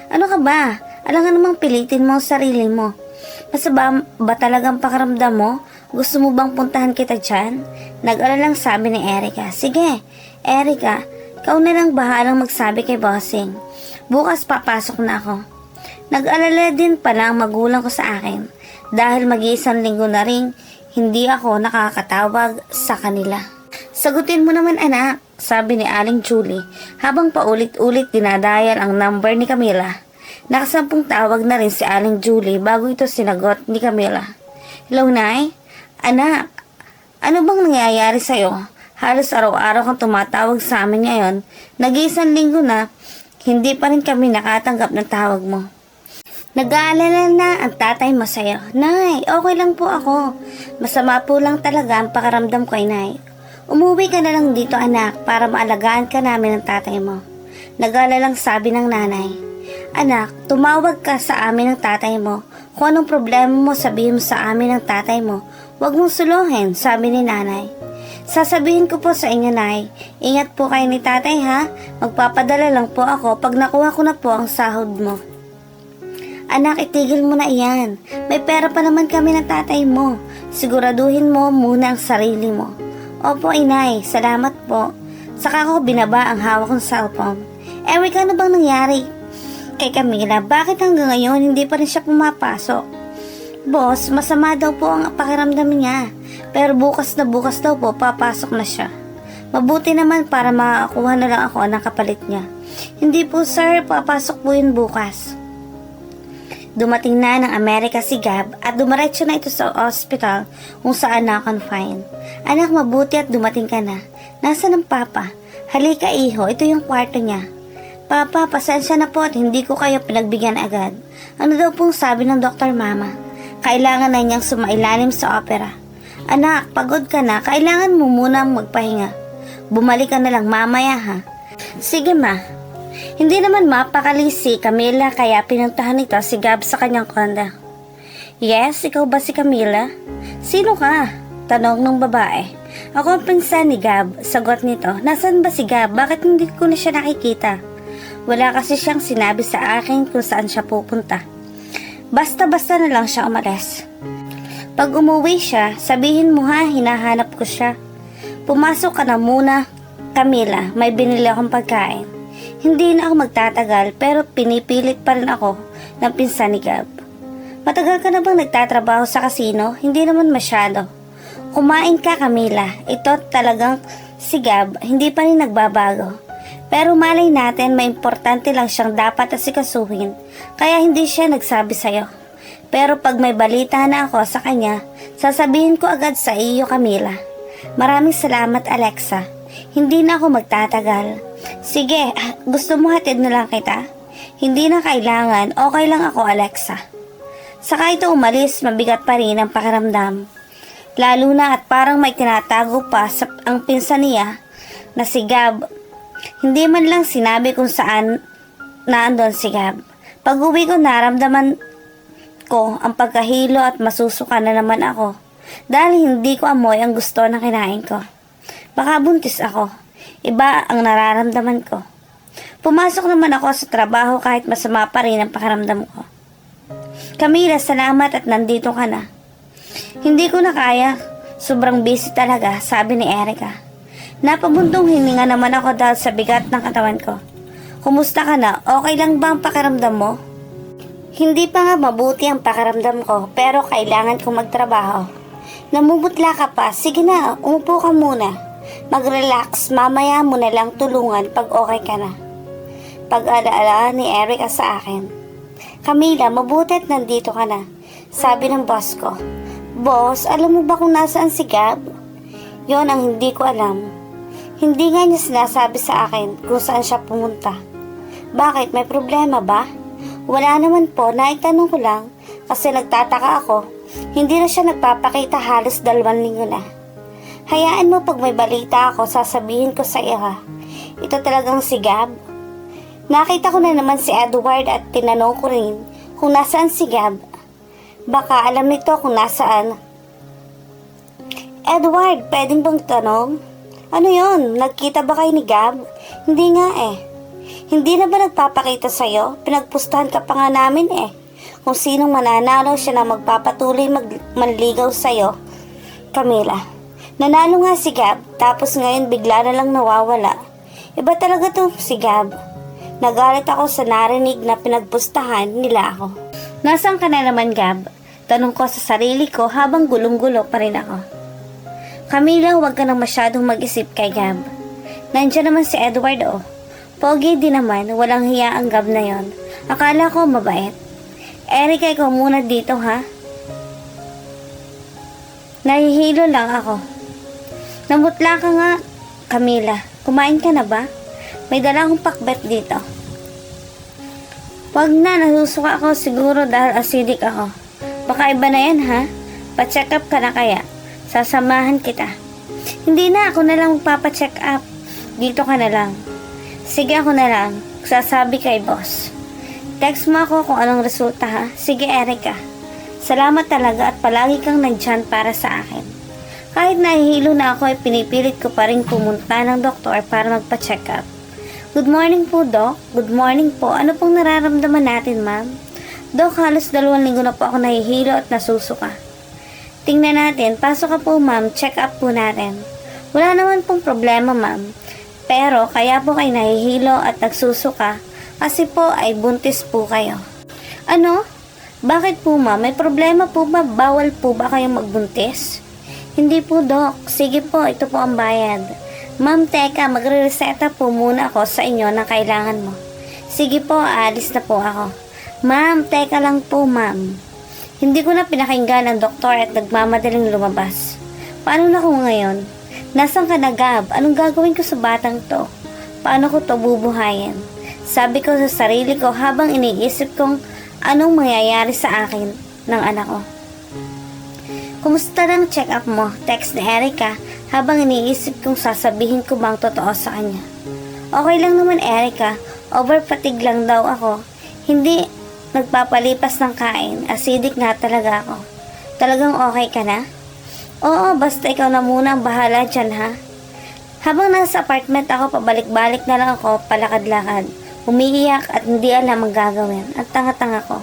Ano ka ba? Alangan namang pilitin mo ang sarili mo. Ba talagang pakiramdam mo? Gusto mo bang puntahan kita dyan? Nag-alalang sabi ni Erica. Sige, Erica, ikaw na lang bahalang magsabi kay Bossing. Bukas papasok na ako. Nag-alala din pala ang magulang ko sa akin dahil mag-iisang linggo na rin hindi ako nakakatawag sa kanila. Sagutin mo naman anak, sabi ni Aling Julie habang paulit-ulit dinadayal ang number ni Camila. Nakasampung tawag na rin si Aling Julie bago ito sinagot ni Camila. Hello, Nay? Anak, ano bang nangyayari sa'yo? Halos araw-araw kang tumatawag sa amin ngayon. Nag-iisang linggo na, hindi pa rin kami nakatanggap ng tawag mo. Nag-aalala na ang tatay mo sa'yo. Nay, okay lang po ako. Masama po lang talaga ang pakiramdam ko ay Nay. Umuwi ka na lang dito anak para maalagaan ka namin ng tatay mo. Nag-aalalang sabi ng nanay. Anak, tumawag ka sa amin ng tatay mo. Kung anong problema mo sabihin mo sa amin ng tatay mo. Huwag mong suluhin, sabi ni nanay. Sasabihin ko po sa inyo, Nay. Ingat po kayo ni tatay, ha? Magpapadala lang po ako pag nakuha ko na po ang sahod mo. Anak, itigil mo na iyan. May pera pa naman kami ng tatay mo. Siguraduhin mo muna ang sarili mo. Opo, inay. Salamat po. Saka ko binaba ang hawak kong cellphone. Eric, ano bang nangyari kay Camila? Bakit hanggang ngayon hindi pa rin siya pumapasok? Boss, masama daw po ang pakiramdam niya. Pero bukas daw po, papasok na siya. Mabuti naman para makakuha na lang ako ng kapalit niya. Hindi po sir, papasok po yun bukas. Dumating na ng Amerika si Gab at dumiretso na ito sa hospital kung saan na-confine. Anak, mabuti at dumating ka na. Nasaan ang papa? Halika iho, ito yung kwarto niya. Papa, pasensya na po at hindi ko kayo pinagbigyan agad. Ano daw pong sabi ng Dr. Mama? Kailangan na niyang sumailalim sa opera. Anak, pagod ka na, kailangan mo munang magpahinga. Bumalik ka na lang mamaya ha. Sige ma. Hindi naman mapakali si Camila kaya pinuntahan nito si Gab sa kanyang kondo. Yes, ikaw ba si Camila? Sino ka? Tanong ng babae. Ako ang pinsan ni Gab, sagot nito. Nasaan ba si Gab? Bakit hindi ko na siya nakikita? Wala kasi siyang sinabi sa akin kung saan siya pupunta. Basta-basta na lang siya umalis. Pag umuwi siya, sabihin mo ha, hinahanap ko siya. Pumasok ka na muna, Camila, may binili akong pagkain. Hindi na ako magtatagal pero pinipilit pa rin ako ng pinsan ni Gab. Matagal ka na bang nagtatrabaho sa kasino? Hindi naman masyado. Kumain ka Camila, ito talagang si Gab, hindi pa rin nagbabago. Pero malay natin may importante lang siyang dapat asikasuhin, kaya hindi siya nagsabi sa'yo. Pero pag may balita na ako sa kanya, sasabihin ko agad sa iyo Camila. Maraming salamat Alexa, hindi na ako magtatagal. Sige, gusto mo hatid na lang kita? Hindi na kailangan, okay lang ako Alexa. Saka ito umalis, mabigat pa rin ang pakiramdam. Lalo na at parang may tinatago pa sa ang pinsan niya na si Gab. Hindi man lang sinabi kung saan naandon si Gab. Pag uwi ko naramdaman ko ang pagkahilo at masusuka na naman ako dahil hindi ko amoy ang gusto na kinain ko. Baka buntis ako. Iba ang nararamdaman ko. Pumasok naman ako sa trabaho kahit masama pa rin ang pakiramdam ko. Camila, salamat at nandito ka na. Hindi ko na kaya. Sobrang busy talaga, sabi ni Erica. Napabuntong hininga naman ako dahil sa bigat ng katawan ko. Kumusta ka na? Okay lang ba ang pakiramdam mo? Hindi pa nga mabuti ang pakiramdam ko pero kailangan kong magtrabaho. Namumutla ka pa. Sige na, umupo ka muna. Mag-relax, mamaya mo na lang tulungan pag okay ka na. Pag-alaala ni Erica sa akin. Camila, mabuti at nandito ka na. Sabi ng boss ko. Boss, alam mo ba kung nasaan si Gab? Yon ang hindi ko alam. Hindi nga niya sinasabi sa akin kung saan siya pumunta. Bakit? May problema ba? Wala naman po, naitanong ko lang kasi nagtataka ako. Hindi na siya nagpapakita halos 2 linggo na. Hayaan mo pag may balita ako, sasabihin ko sa iyo ha. Ito talagang si Gab. Nakita ko na naman si Edward at tinanong ko rin kung nasaan si Gab. Baka alam nito kung nasaan. Edward, pwedeng bang tanong? Ano yon? Nagkita ba kayo ni Gab? Hindi nga eh. Hindi na ba nagpapakita sa'yo? Pinagpustahan ka pa nga namin eh. Kung sinong mananalo siya na magpapatuloy manligaw sa'yo. Camila, nanalo nga si Gab, tapos ngayon bigla na lang nawawala. Iba talaga to si Gab. Nagalit ako sa narinig na pinagpustahan nila ako. Nasaan ka na naman, Gab? Tanong ko sa sarili ko habang gulong-gulo pa rin ako. Camila, huwag ka nang masyadong mag-isip kay Gab. Nandiyan naman si Edward oh. Pogi din naman, walang hiya ang Gab na yon. Akala ko mabait. Erika, ikaw muna dito ha. Nahihilo lang ako. Namutla ka nga, Camila. Kumain ka na ba? May dala akong pakbet dito. Wag na, nasusuka ako siguro dahil acidic ako. Baka iba na yan ha. Pa-check up ka na kaya. Sasamahan kita. Hindi na, ako na lang magpapacheck up. Dito ka na lang. Sige, ako na lang. Sasabi kay boss. Text mo ako kung anong resulta ha. Sige, Erika. Salamat talaga at palagi kang nandyan para sa akin. Kahit nahihilo na ako ay pinipilit ko pa rin pumunta ng doktor para magpa-check up. Good morning po, Doc. Good morning po. Ano pong nararamdaman natin, ma'am? Doc, halos 2 linggo na po ako nahihilo at nasusuka. Tingnan natin. Pasok ka po, ma'am. Check up po natin. Wala naman pong problema, ma'am. Pero kaya po kayo nahihilo at nagsusuka kasi po ay buntis po kayo. Ano? Bakit po, ma'am? May problema po ba? Bawal po ba kayong magbuntis? Hindi po, Doc. Sige po, ito po ang bayad. Ma'am, teka, magre-reseta po muna ako sa inyo ng kailangan mo. Sige po, aalis na po ako. Ma'am, teka lang po, ma'am. Hindi ko na pinakinggan ang doktor at nagmamadaling lumabas. Paano na ko ngayon? Nasaan ka na, Gab? Anong gagawin ko sa batang to? Paano ko to bubuhayin? Sabi ko sa sarili ko habang iniisip kong anong mangyayari sa akin ng anak ko. Kumusta ng check-up mo? Text ni Erika habang iniisip kong sasabihin ko bang totoo sa kanya. Okay lang naman, Erika. Over-fatigue lang daw ako. Hindi nagpapalipas ng kain. Acidic nga talaga ako. Talagang okay ka na? Oo, basta ikaw na muna ang bahala dyan ha. Habang nasa apartment ako, pabalik-balik na lang ako, palakad-lakad. Umiiyak at hindi alam ang gagawin. Ang tanga-tanga ko.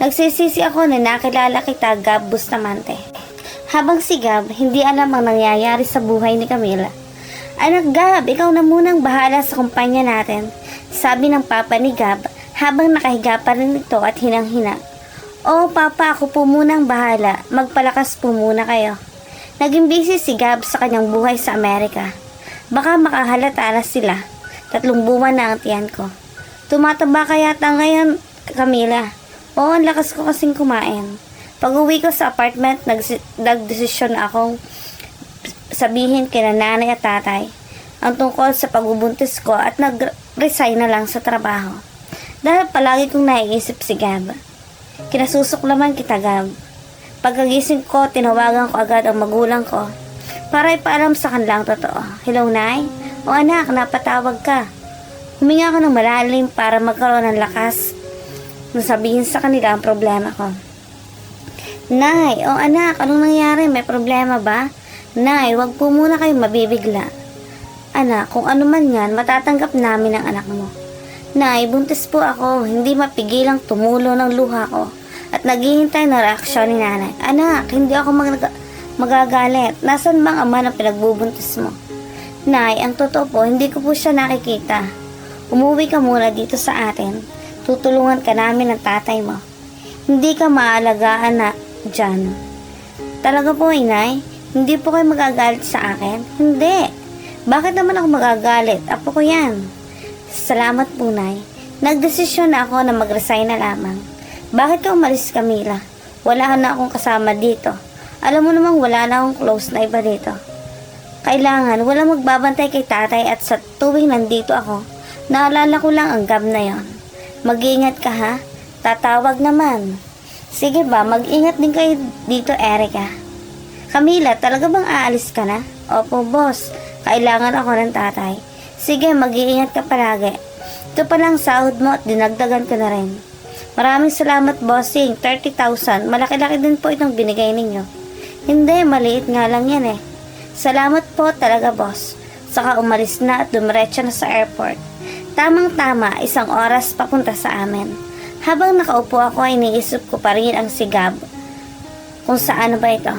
Nagsisisi ako na nakilala kita, Gab Bustamante. Habang si Gab, hindi alam ang nangyayari sa buhay ni Camila. Anak Gab, ikaw na munang bahala sa kumpanya natin. Sabi ng papa ni Gab, habang nakahiga pa rin ito at hinang-hina. Oo, papa, ako po munang bahala. Magpalakas po muna kayo. Naging busy si Gab sa kanyang buhay sa Amerika. Baka makahalata na sila. 3 buwan na ang tiyan ko. Tumataba ka yata ngayon, Camila. Oo, ang lakas ko kasing kumain. Pag-uwi ko sa apartment, nagdesisyon akong sabihin kina nanay at tatay ang tungkol sa pagbubuntis ko at nag-resign na lang sa trabaho. Dahil palagi kong naiisip si Gab. Kinasusuklaman kita, Gab. Pagkagising ko, tinawagan ko agad ang magulang ko para ipaalam sa kanilang totoo. Hello, Nay? O anak, napatawag ka. Huminga ko ng malalim para magkaroon ng lakas na sabihin sa kanila ang problema ko. Nay, o anak, anong nangyari? May problema ba? Nay, wag po muna kayong mabibigla. Anak, kung ano man yan, matatanggap namin ang anak mo. Nay, buntis po ako, hindi mapigilang tumulo ng luha ko at naghihintay na reaksyon ni nanay. Anak, hindi ako magagalit. Nasaan bang ama ng pinagbubuntis mo? Nay, ang totoo po, hindi ko po siya nakikita. Umuwi ka muna dito sa atin. Tutulungan ka namin ng tatay mo. Hindi ka maalagaan na dyan. Talaga po, inay, hindi po kayo magagalit sa akin? Hindi. Bakit naman ako magagalit? Apo ko yan. Salamat po, Nay. Nagdesisyon na ako na mag-resign na lamang. Bakit ka umalis, Camila? Wala na akong kasama dito. Alam mo namang wala na akong close na iba dito. Kailangan walang magbabantay kay tatay at sa tuwing nandito ako, naalala ko lang ang Gab na yon. Mag-iingat ka ha? Tatawag naman. Sige ba, mag-ingat din kayo dito, Erika. Camila, talaga bang aalis ka na? Opo, boss. Kailangan ako ng tatay. Sige, mag-iingat ka palagi. Ito pa lang sahod mo at dinagdagan ko na rin. Maraming salamat, bossing. 30,000. Malaki-laki din po itong binigay ninyo. Hindi, maliit nga lang yan eh. Salamat po talaga, boss. Saka umalis na at dumiretso na sa airport. Tamang-tama, 1 oras papunta sa amin. Habang nakaupo ako ay iniisip ko pa rin ang si Gab. Kung saan ba ito?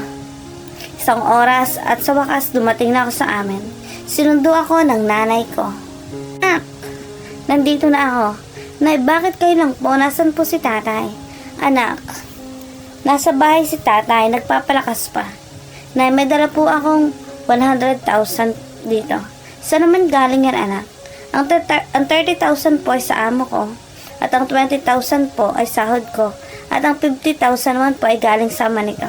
1 oras at sa wakas dumating na ako sa amin. Sinundo ako ng nanay ko. Anak, nandito na ako. Nay, bakit kayo lang po? Nasaan po si tatay? Anak, nasa bahay si tatay, nagpapalakas pa. Nay, may dala po akong 100,000 dito. Saan naman galing yan, anak? Ang 30,000 po ay sa amo ko. At ang 20,000 po ay sahod ko. At ang 50,000 naman po ay galing sa ama nito.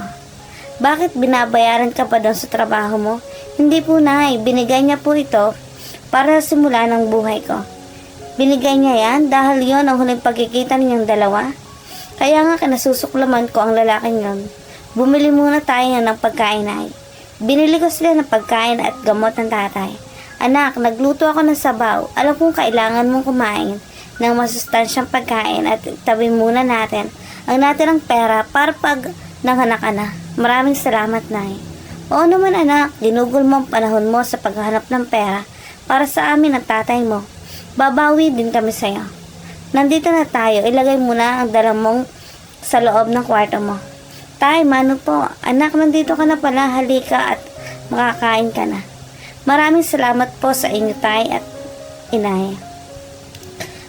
Bakit binabayaran ka pa doon sa trabaho mo? Hindi po, nay. Binigay niya po ito para simula ng buhay ko. Binigay niya yan dahil yon ang huling pagkikita ninyong dalawa. Kaya nga kinasusuklaman ko ang lalaking yon. Bumili muna tayo ng pagkain, ay. Binili ko sila ng pagkain at gamot ng tatay. Anak, nagluto ako ng sabaw. Alam kong kailangan mong kumain ng masustansyang pagkain at tabi muna natin ang natirang pera para pag nanganak ka na. Maraming salamat, nay. Oo naman, anak. Ginugol mo ang panahon mo sa paghahanap ng pera para sa amin at tatay mo. Babawi din kami sa'yo. Nandito na tayo. Ilagay mo na ang dala mong sa loob ng kwarto mo. Tay, mano po. Anak, nandito ka na pala. Halika at makakain ka na. Maraming salamat po sa inyo, tay at inay.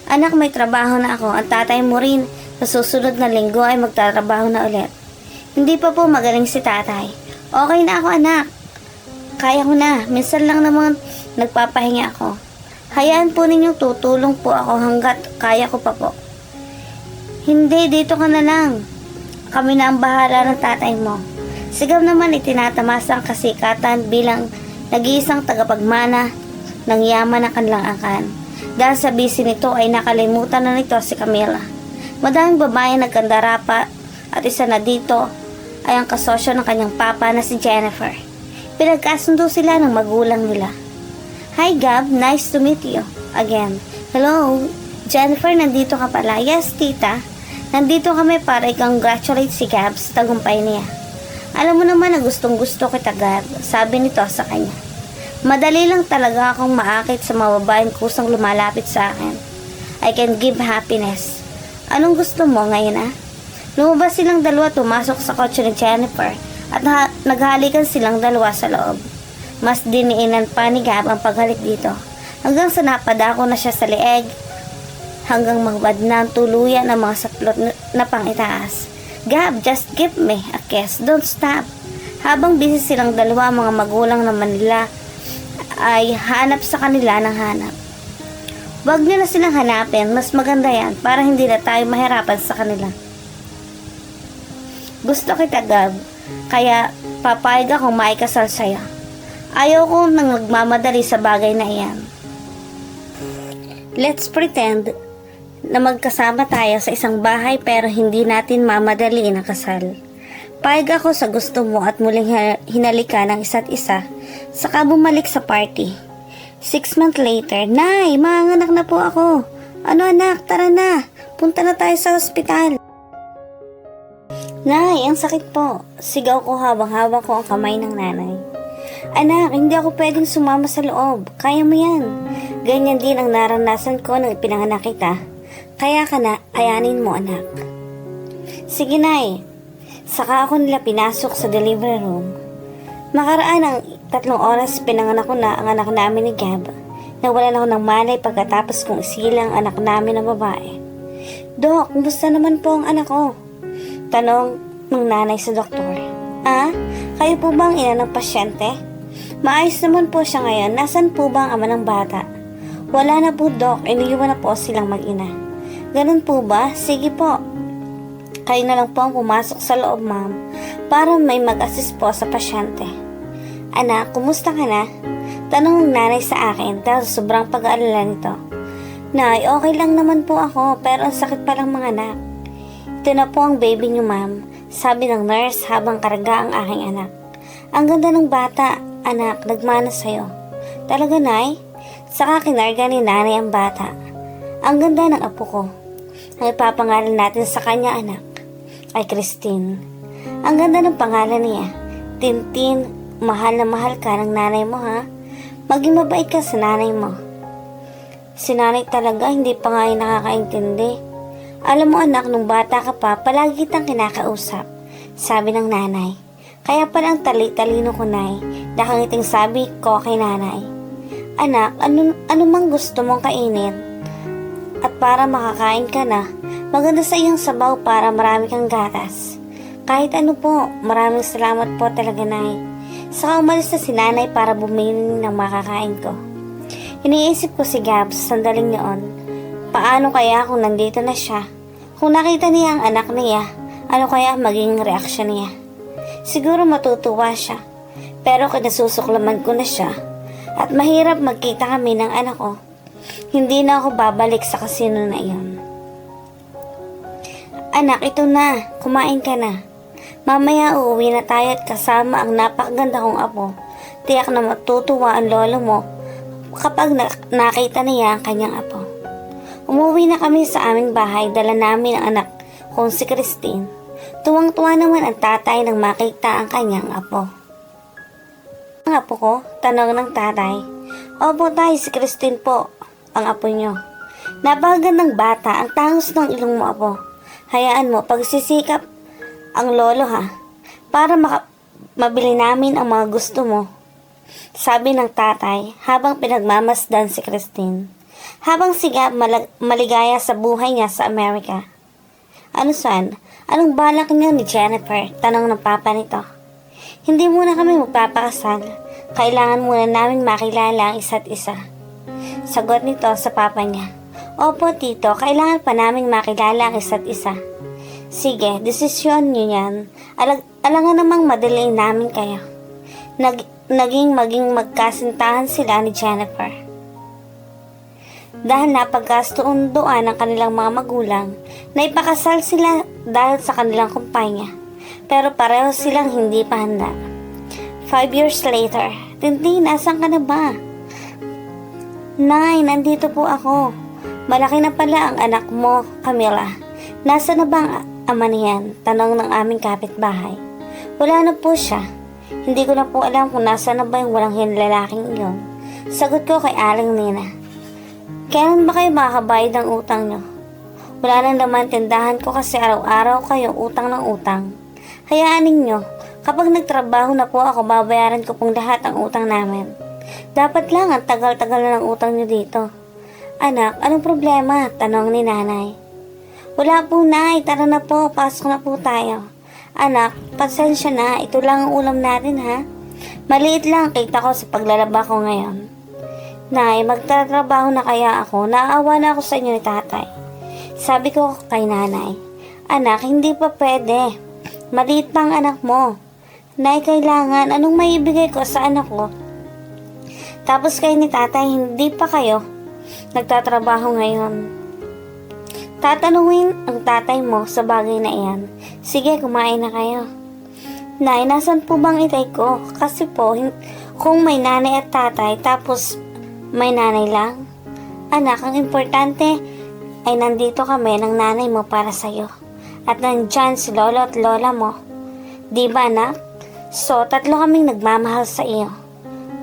Anak, may trabaho na ako. Ang tatay mo rin sa susunod na linggo ay magtatrabaho na ulit. Hindi pa po magaling si tatay. Okay na ako, anak. Kaya ko na. Minsan lang naman nagpapahinga ako. Hayaan po ninyong tutulong po ako hanggat kaya ko pa po. Hindi, dito ka na lang. Kami na ang bahala ng tatay mo. Sigam naman itinatamasa ang kasikatan bilang nag-iisang tagapagmana ng yaman ng kanilang angkan. Dahil sa busy nito ay nakalimutan na nito si Camila. Madaming babae nagkandara pa at isa na dito ay ang kasosyo ng kanyang papa na si Jennifer. Pinagkasundo sila ng magulang nila. Hi Gab, nice to meet you again. Hello, Jennifer, nandito ka pala. Yes, tita. Nandito kami para i-congratulate si Gab sa tagumpay niya. Alam mo naman na gustong gusto kita, Gab, sabi nito sa kanya. Madali lang talaga akong maakit sa mga babaeng kusang lumalapit sa akin. I can give happiness. Anong gusto mo ngayon, ah? Lumabas silang dalawa, tumasok sa kotse ni Jennifer at naghalikan silang dalawa sa loob. Mas diniinan pa ni Gab ang paghalik dito hanggang sa napadako na siya sa leeg hanggang mahubad na ang tuluyan ng mga saplot na pangitaas. Gab, just give me a kiss. Don't stop. Habang busy silang dalawa, mga magulang naman nila ay hanap sa kanila ng hanap. Wag nyo na silang hanapin. Mas maganda yan para hindi na tayo mahirapan sa kanila. Gusto kita, Gab. Kaya papayag akong maikasal sa'yo. Ayaw ko nang nagmamadali sa bagay na iyan. Let's pretend na magkasama tayo sa isang bahay pero hindi natin mamadali ang kasal. Payag ako sa gusto mo at muling hinalikan ng isa't isa, saka bumalik sa party. 6 months later, Nay, manganak na po ako. Ano anak, tara na. Punta na tayo sa ospital. Nay, ang sakit po. Sigaw ko habang hawak ko ang kamay ng nanay. Anak, hindi ako pwedeng sumama sa loob. Kaya mo yan. Ganyan din ang naranasan ko nang ipinanganak kita. Kaya ka na, kayanin mo anak. Sige nay. Saka ako nila pinasok sa delivery room. Makaraan ng 3 oras pinanganak ko na ang anak namin ni Gab. Nawalan ako ng malay pagkatapos kong isilang anak namin na babae. Dok, kumusta naman po ang anak ko? Tanong ng nanay sa doktor. Ah, kayo po ba ang ina ng pasyente? Maayos naman po siya ngayon. Nasaan po ba ang ama ng bata? Wala na po, Dok. Iniiwan na po silang mag-ina. Ganun po ba? Sige po. Kayo na lang po ang pumasok sa loob, ma'am, para may mag-assist po sa pasyente. Anak, kumusta ka na? Tanong ng nanay sa akin dahil sobrang pag-aalala nito. Nay, okay lang naman po ako pero ang sakit pa lang mga anak. Ito na po ang baby niyo, ma'am, sabi ng nurse habang karga ang aking anak. Ang ganda ng bata, anak, nagmana sa'yo. Talaga, Nay? Saka kinarga ni nanay ang bata. Ang ganda ng apo ko. Ang ipapangalan natin sa kanya, anak, ay Christine. Ang ganda ng pangalan niya. Tintin, mahal na mahal ka ng nanay mo, ha? Maging mabait ka sa nanay mo. Si nanay talaga hindi pa nga yung nakakaintindi. Alam mo anak, nung bata ka pa, palagi kitang kinakausap, sabi ng nanay. Kaya pala ang tali-talino ko, nay. Nakangiting sabi ko kay nanay. Anak, ano mang gusto mong kainin? At para makakain ka na, maganda sa iyong sabaw para marami kang gatas. Kahit ano po, maraming salamat po talaga, nay. Saka umalis na si nanay para bumili ng makakain ko. Iniisip ko si Gab sa sandaling noon. Paano kaya kung nandito na siya? Kung nakita niya ang anak niya, ano kaya maging reaksyon niya? Siguro matutuwa siya. Pero kinasusuklaman ko na siya at mahirap magkita kami ng anak ko. Hindi na ako babalik sa kasino na iyon. Anak, ito na. Kumain ka na. Mamaya uuwi na tayo at kasama ang napakaganda kong apo. Tiyak na matutuwa ang lolo mo kapag nakita niya ang kanyang apo. Umuwi na kami sa aming bahay, dala namin ang anak kong si Christine. Tuwang-tuwa naman ang tatay nang makita ang kanyang apo. Ang apo ko? Tanong ng tatay. Opo tay, si Christine po, ang apo nyo. Napakagandang bata, ang tangos ng ilong mo apo. Hayaan mo, pagsisikap ang lolo ha, para mabili namin ang mga gusto mo. Sabi ng tatay habang pinagmamasdan si Christine. Habang si Gab maligaya sa buhay niya sa Amerika. Ano san? Anong balak niya ni Jennifer? Tanong ng papa nito. Hindi muna kami magpapakasal. Kailangan muna namin makilala ang isa't isa. Sagot nito sa papa niya. Opo tito, kailangan pa namin makilala ang isa't isa. Sige, desisyon niyo yan. Alangan namang madaliin namin kayo. Maging magkasintahan sila ni Jennifer. Dahil napagkasunduan ng kanilang mga magulang, na ipakasal sila dahil sa kanilang kumpanya. Pero pareho silang hindi pa handa. 5 years later, Tintin, asan ka na ba? Nay, nandito po ako. Malaki na pala ang anak mo, Camila. Nasa na ba ang ama niyan? Tanong ng aming kapitbahay. Wala na po siya. Hindi ko na po alam kung nasa na ba yung walang lalaking iyon. Sagot ko kay Aling Nina. Kailan ba kayo makakabayad ng utang nyo? Wala nang laman tindahan ko kasi araw-araw kayo utang ng utang. Hayaan ninyo, kapag nagtrabaho na po ako, babayaran ko pong lahat ang utang namin. Dapat lang ang tagal-tagal na ng utang nyo dito. Anak, anong problema? Tanong ni nanay. Wala po nay, tara na po, pasok na po tayo. Anak, pasensya na, ito lang ang ulam natin ha. Maliit lang kita ko sa paglalaba ko ngayon. Nay, magtatrabaho na kaya ako? Naawa na ako sa inyo ni tatay. Sabi ko kay nanay, anak, hindi pa pwede. Maliit pa ang anak mo. Nay, kailangan, anong maibigay ko sa anak ko? Tapos kayo ni tatay, hindi pa kayo nagtatrabaho ngayon. Tatanungin ang tatay mo sa bagay na iyan. Sige, kumain na kayo. Nay, nasan po bang itay ko? Kasi po, kung may nanay at tatay, tapos may nanay lang. Anak, ang importante ay nandito kami ng nanay mo para sa'yo. At nandyan si lolo at lola mo. Di ba anak? So, 3 kaming nagmamahal sa iyo.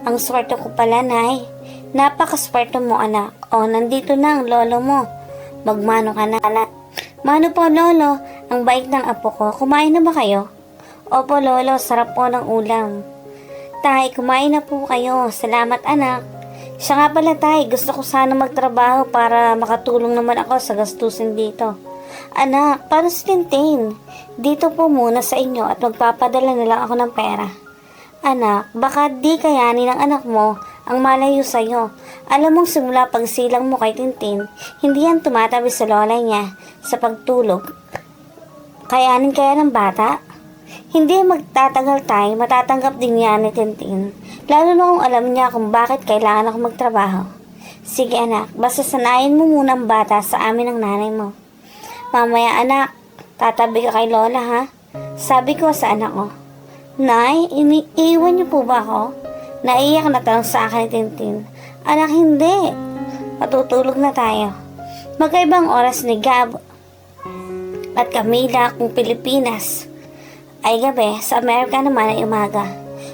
Ang swerte ko pala, nay. Napakaswerte mo, anak. O, nandito na ang lolo mo. Magmano ka na, anak. Mano po, lolo. Ang bait ng apo ko. Kumain na ba kayo? Opo, lolo. Sarap po ng ulam. Tay, kumain na po kayo. Salamat, anak. Siya nga pala tay, gusto ko sana magtrabaho para makatulong naman ako sa gastusin dito. Anak, para si Tintin, dito po muna sa inyo at magpapadala na lang ako ng pera. Anak, baka di kayanin ng anak mo ang malayo sa'yo. Alam mong simula pagsilang mo kay Tintin, hindi yan tumatabi sa lola niya sa pagtulog. Kayanin kaya ng bata? Hindi magtatagal tayo, matatanggap din niya ni Tintin. Lalo na kung alam niya kung bakit kailangan ako magtrabaho. Sige anak, basta sanayin mo muna ang bata sa amin ng nanay mo. Mamaya anak, tatabi ka kay lola ha? Sabi ko sa anak ko. Nay, iiwan niyo po ba ako? Naiyak na tanong sa akin ni Tintin. Anak, hindi. Matutulog na tayo. Magkaibang oras ni Gab at Camila kung Pilipinas ay gabi, sa Amerika naman ay umaga.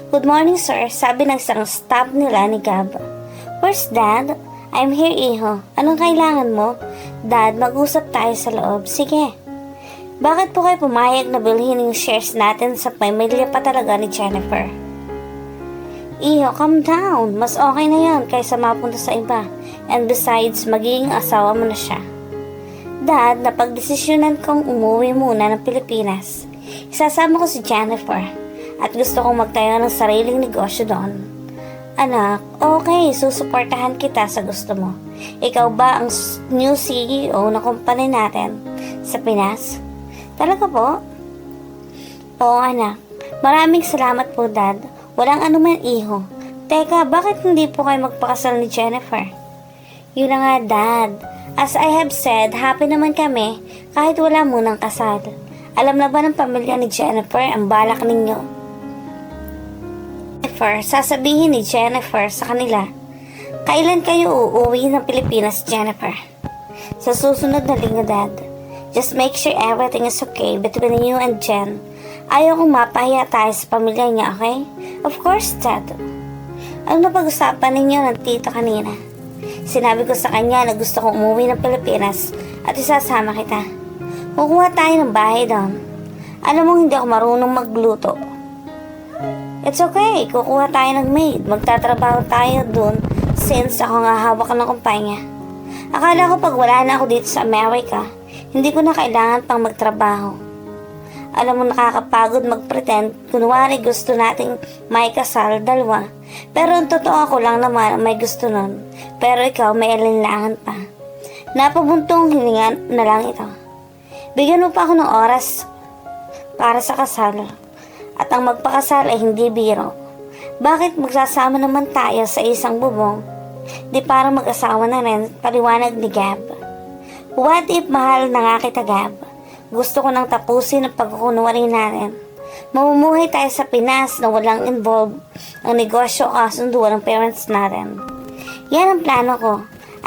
Good morning, sir. Sabi ng isang staff nila ni Gab. Where's Dad? I'm here, Iho. Anong kailangan mo? Dad, mag-usap tayo sa loob. Sige. Bakit po kayo pumayag na bilhin yung shares natin sa pamilya pa talaga ni Jennifer? Iho, calm down. Mas okay na yan kaysa mapunta sa iba. And besides, magiging asawa mo na siya. Dad, napagdesisyonan kong umuwi muna ng Pilipinas. Isasama ko si Jennifer at gusto kong magtayo ng sariling negosyo doon. Anak, okay, susuportahan kita sa gusto mo. Ikaw ba ang new CEO ng company natin sa Pinas? Talaga po? Oo, anak. Maraming salamat po, Dad. Walang anuman, Iho. Teka, bakit hindi po kayo magpakasal ni Jennifer? Yun na nga, Dad. As I have said, happy naman kami kahit wala munang kasal. Alam na ba ng pamilya ni Jennifer ang balak ninyo? Jennifer, sasabihin ni Jennifer sa kanila, kailan kayo uuwi ng Pilipinas, Jennifer? Sa susunod na linggo, Dad. Just make sure everything is okay between you and Jen. Ayaw kong mapahiya tayo sa pamilya niya, okay? Of course, Dad. Ano na pag-usapan ninyo ng tito kanina? Sinabi ko sa kanya na gusto kong umuwi ng Pilipinas at isasama kita. Kukuha tayo ng bahay doon. Alam mo, hindi ako marunong magluto. It's okay, kukuha tayo ng maid. Magtatrabaho tayo doon since ako nga hawak ng kumpanya. Akala ko pag wala na ako dito sa Amerika, hindi ko na kailangan pang magtrabaho. Alam mo, nakakapagod mag-pretend, kunwari gusto nating may kasal, dalawa. Pero ang totoo ako lang naman may gusto nun. Pero ikaw may alinlangan pa. Napabuntong hininga na lang ito. Bigyan mo pa ako ng oras para sa kasal. At ang magpakasal ay hindi biro. Bakit magsasama naman tayo sa isang bubong? Di parang mag-asawa na rin, paliwanag ni Gab. What if mahal na nga kita, Gab? Gusto ko nang tapusin ang pagkukunwari natin. Mamumuhay tayo sa Pinas na walang involved ang negosyo o kasunduan ng parents natin. Yan ang plano ko.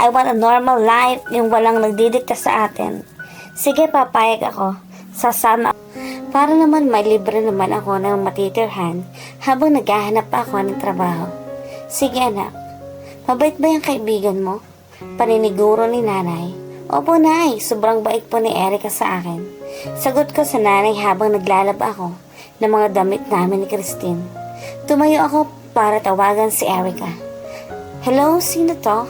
I want a normal life yung walang nagdidikta sa atin. Sige, papayag ako. Sasama ako. Para naman may libre naman ako ng matitirhan habang naghahanap ako ng trabaho. Sige, anak. Mabait ba yung kaibigan mo? Paniniguro ni nanay. Opo, Nay. Sobrang bait po ni Erica sa akin. Sagot ko sa nanay habang naglalaba ako ng mga damit namin ni Christine. Tumayo ako para tawagan si Erica. Hello, sino to?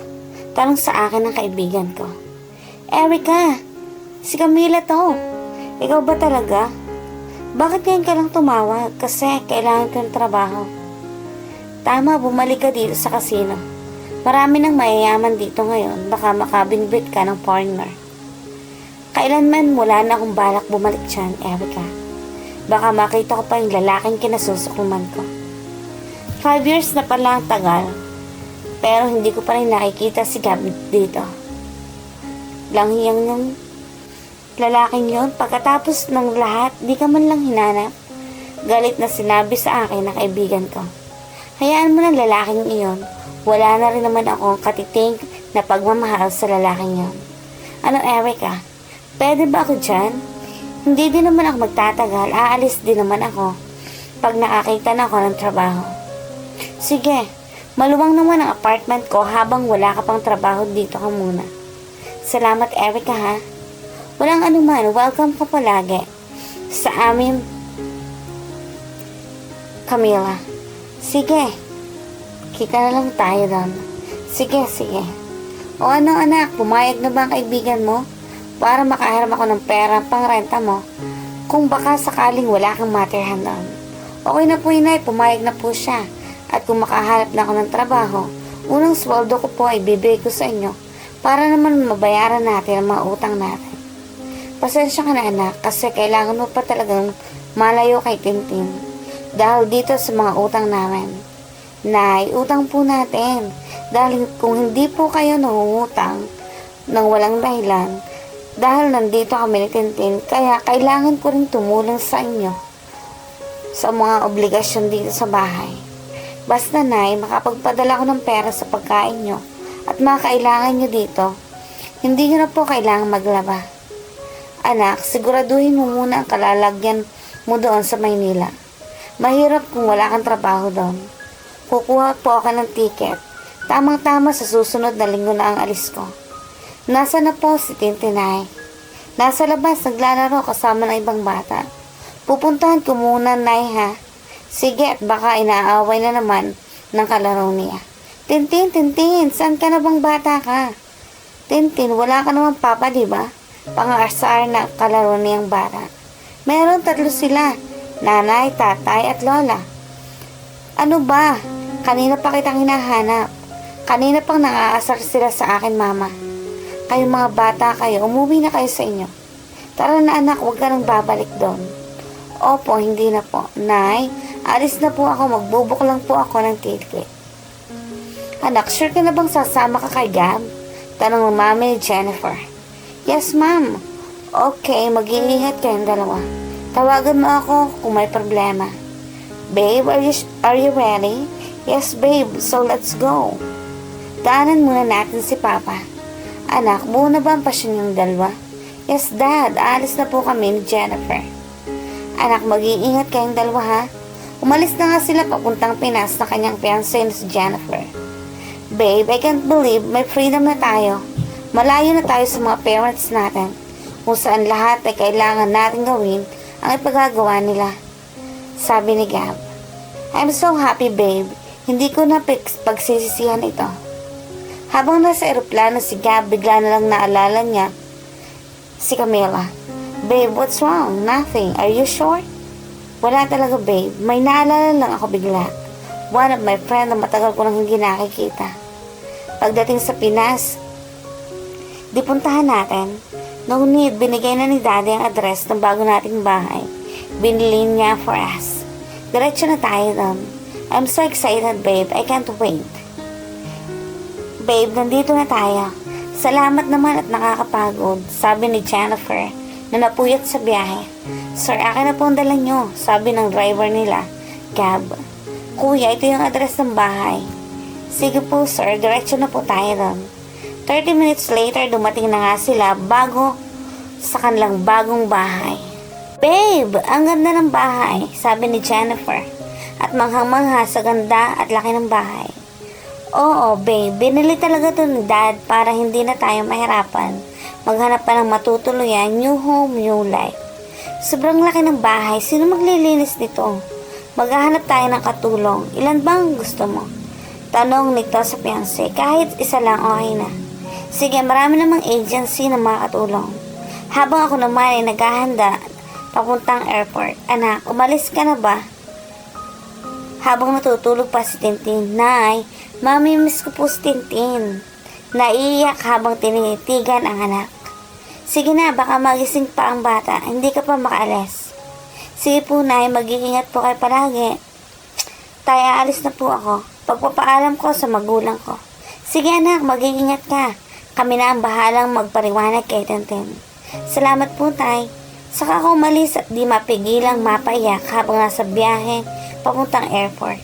Tanong sa akin ng kaibigan ko. Erica, si Camila to. Ikaw ba talaga? Bakit ngayon ka lang tumawag? Kasi kailangan ko ng trabaho. Tama, bumalik ka dito sa casino. Marami nang mayayaman dito ngayon, baka makabinbit ka ng foreigner. Kailanman mula na akong balak bumalik dyan, Erica. Baka makita ko pa yung lalaking kinasusukuman ko. 5 years na pala ang tagal, pero hindi ko pa rin nakikita si Gab dito. Langhiyang yung lalaking yon, pagkatapos ng lahat, di ka man lang hinanap. Galit na sinabi sa akin ng kaibigan ko. Hayaan mo ng lalaking iyon. Wala na rin naman akong katiting na pagmamahal sa lalaking yon. Ano, Erica? Pwede ba ako dyan? Hindi din naman ako magtatagal. Aalis din naman ako pag nakakita na ako ng trabaho. Sige, maluwang naman ang apartment ko habang wala ka pang trabaho dito ka muna. Salamat, Erica, ha? Walang anuman. Welcome ka palagi sa amin, Camila. Sige. Kita na lang tayo doon. Sige, sige. O ano, anak, pumayag na ba ang kaibigan mo? Para makaharap ako ng pera pang renta mo. Kung baka sakaling wala kang matirhan doon. Okay na po, inay, pumayag na po siya. At kung makahanap na ako ng trabaho, unang sweldo ko po ay bibigay ko sa inyo para naman mabayaran natin ang mga utang natin. Pasensya ka na, anak, kasi kailangan mo pa talagang malayo kay Tintin. Dahil dito sa mga utang namin. Nay, utang po natin. Dahil kung hindi po kayo nangungutang ng walang dahilan, dahil nandito kami ni Tintin, kaya kailangan ko rin tumulong sa inyo sa mga obligasyon dito sa bahay. Basta, Nay, makapagpadala ko ng pera sa pagkain nyo at mga kailangan nyo dito, hindi nyo na po kailangan maglaba. Anak, siguraduhin mo muna ang kalalagyan mo doon sa Maynila. Mahirap kung wala kang trabaho doon. Kukuha po ako ng ticket. Tamang-tama sa susunod na linggo na ang alis ko. Nasa na po si Tintinay? Nasa labas, naglalaro kasama ng ibang bata. Pupuntahan ko muna, Nay, ha? Sige, at baka inaaway na naman ng kalaro niya. Tintin, Tintin, saan ka na bang bata ka? Tintin, wala ka naman papa, di ba? Pang-arsar na kalaro niyang bata. Meron 3 sila, nanay, tatay, at lola. Ano ba? Kanina pa kitang hinahanap. Kanina pang nangaasar sila sa akin, mama. Kayong mga bata kayo, umuwi na kayo sa inyo. Tara na anak, huwag ka nang babalik doon. Opo, hindi na po. Nay, alis na po ako, magbubuk lang po ako ng ticket. Anak, sure ka na bang sasama ka kay Gab? Tanong ng mami ni Jennifer. Yes, ma'am. Okay, mag-iingat kayong dalawa. Tawagan mo ako kung may problema. Babe, are you ready? Yes, babe. So, let's go. Daanan muna natin si Papa. Anak, buo na ba ang pasyon yung dalawa? Yes, Dad. Aalis na po kami ni Jennifer. Anak, mag-iingat kayong dalawa, ha? Umalis na nga sila papuntang Pinas na kanyang fiancé na si Jennifer. Babe, I can't believe may freedom na tayo. Malayo na tayo sa mga parents natin. Kung saan lahat ay kailangan natin gawin ang ipagagawa nila. Sabi ni Gab. I'm so happy, babe. Hindi ko na pagsisisihan ito. Habang nasa eroplano si Gab, bigla na lang naalala niya si Camila. Babe, what's wrong? Nothing. Are you sure? Wala talaga, babe. May naalala lang ako bigla. One of my friend na matagal ko nang hindi nakikita. Pagdating sa Pinas, di puntahan natin. No need, binigay na ni Daddy ang address ng bago nating bahay. Binili niya for us. Diretso na tayo doon. I'm so excited, babe. I can't wait. Babe, nandito na tayo. Salamat naman at nakakapagod, sabi ni Jennifer na napuyat sa biyahe. Sir, akin na po ang dala nyo, sabi ng driver nila, Gab. Kuya, ito yung address ng bahay. Sige po, sir. Diretso na po tayo doon. 30 minutes later, dumating na nga sila bago sa kanilang bagong bahay. Babe, ang ganda ng bahay, sabi ni Jennifer. At manghang-mangha sa ganda at laki ng bahay. Oo, babe, binili talaga to ni Dad para hindi na tayo mahirapan. Maghanap pa ng matutuluyan, new home, new life. Sobrang laki ng bahay, sino maglilinis nito? Maghahanap tayo ng katulong. Ilan bang gusto mo? Tanong nito sa fiancé. Kahit isa lang, okay na. Sige, marami namang agency na makakatulong. Habang ako naman ay naghahanda papuntang airport. Anak, umalis ka na ba? Habang natutulog pa si Tintin. Nay, mami, miss ko po si Tintin. Naiiyak habang tinitigan ang anak. Sige na, baka magising pa ang bata. Hindi ka pa makaalis. Sige po, Nay, mag-iingat po kayo palagi. Tay, aalis na po ako. Pagpapaalam ko sa magulang ko. Sige anak, mag-iingat ka. Kami na ang bahalang magpariwanag kay Tintin. Salamat po, Tay. Saka ako umalis at di mapigilang mapaiyak habang nasa biyahe papuntang airport.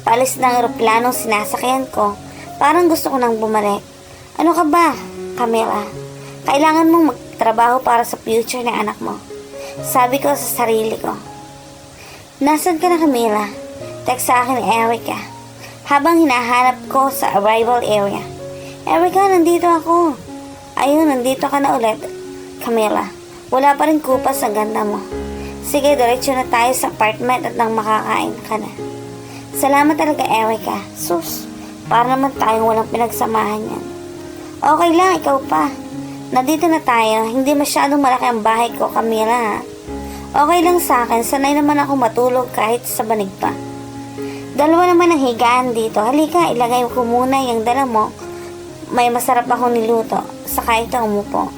Paalis ng eroplanong sinasakyan ko, parang gusto ko nang bumalik. Ano ka ba, Camila? Kailangan mong magtrabaho para sa future ng anak mo. Sabi ko sa sarili ko. Nasaan ka na, Camila? Text sa akin ni Erica. Habang hinahanap ko sa arrival area. Erica, nandito ako. Ayun, nandito ka na ulit. Camila, wala pa rin kupas ang ganda mo. Sige, diretso na tayo sa apartment at nang makakain ka na. Salamat talaga, Erica. Sus, para naman tayong walang pinagsamahan yan. Okay lang, ikaw pa. Nandito na tayo. Hindi masyadong malaki ang bahay ko, Camila. Okay lang sa akin. Sanay naman ako matulog kahit sa banig pa. Dalawa naman ang higaan dito. Halika, ilagay ko muna yung dala mo. May masarap akong niluto. Saka ito umupo.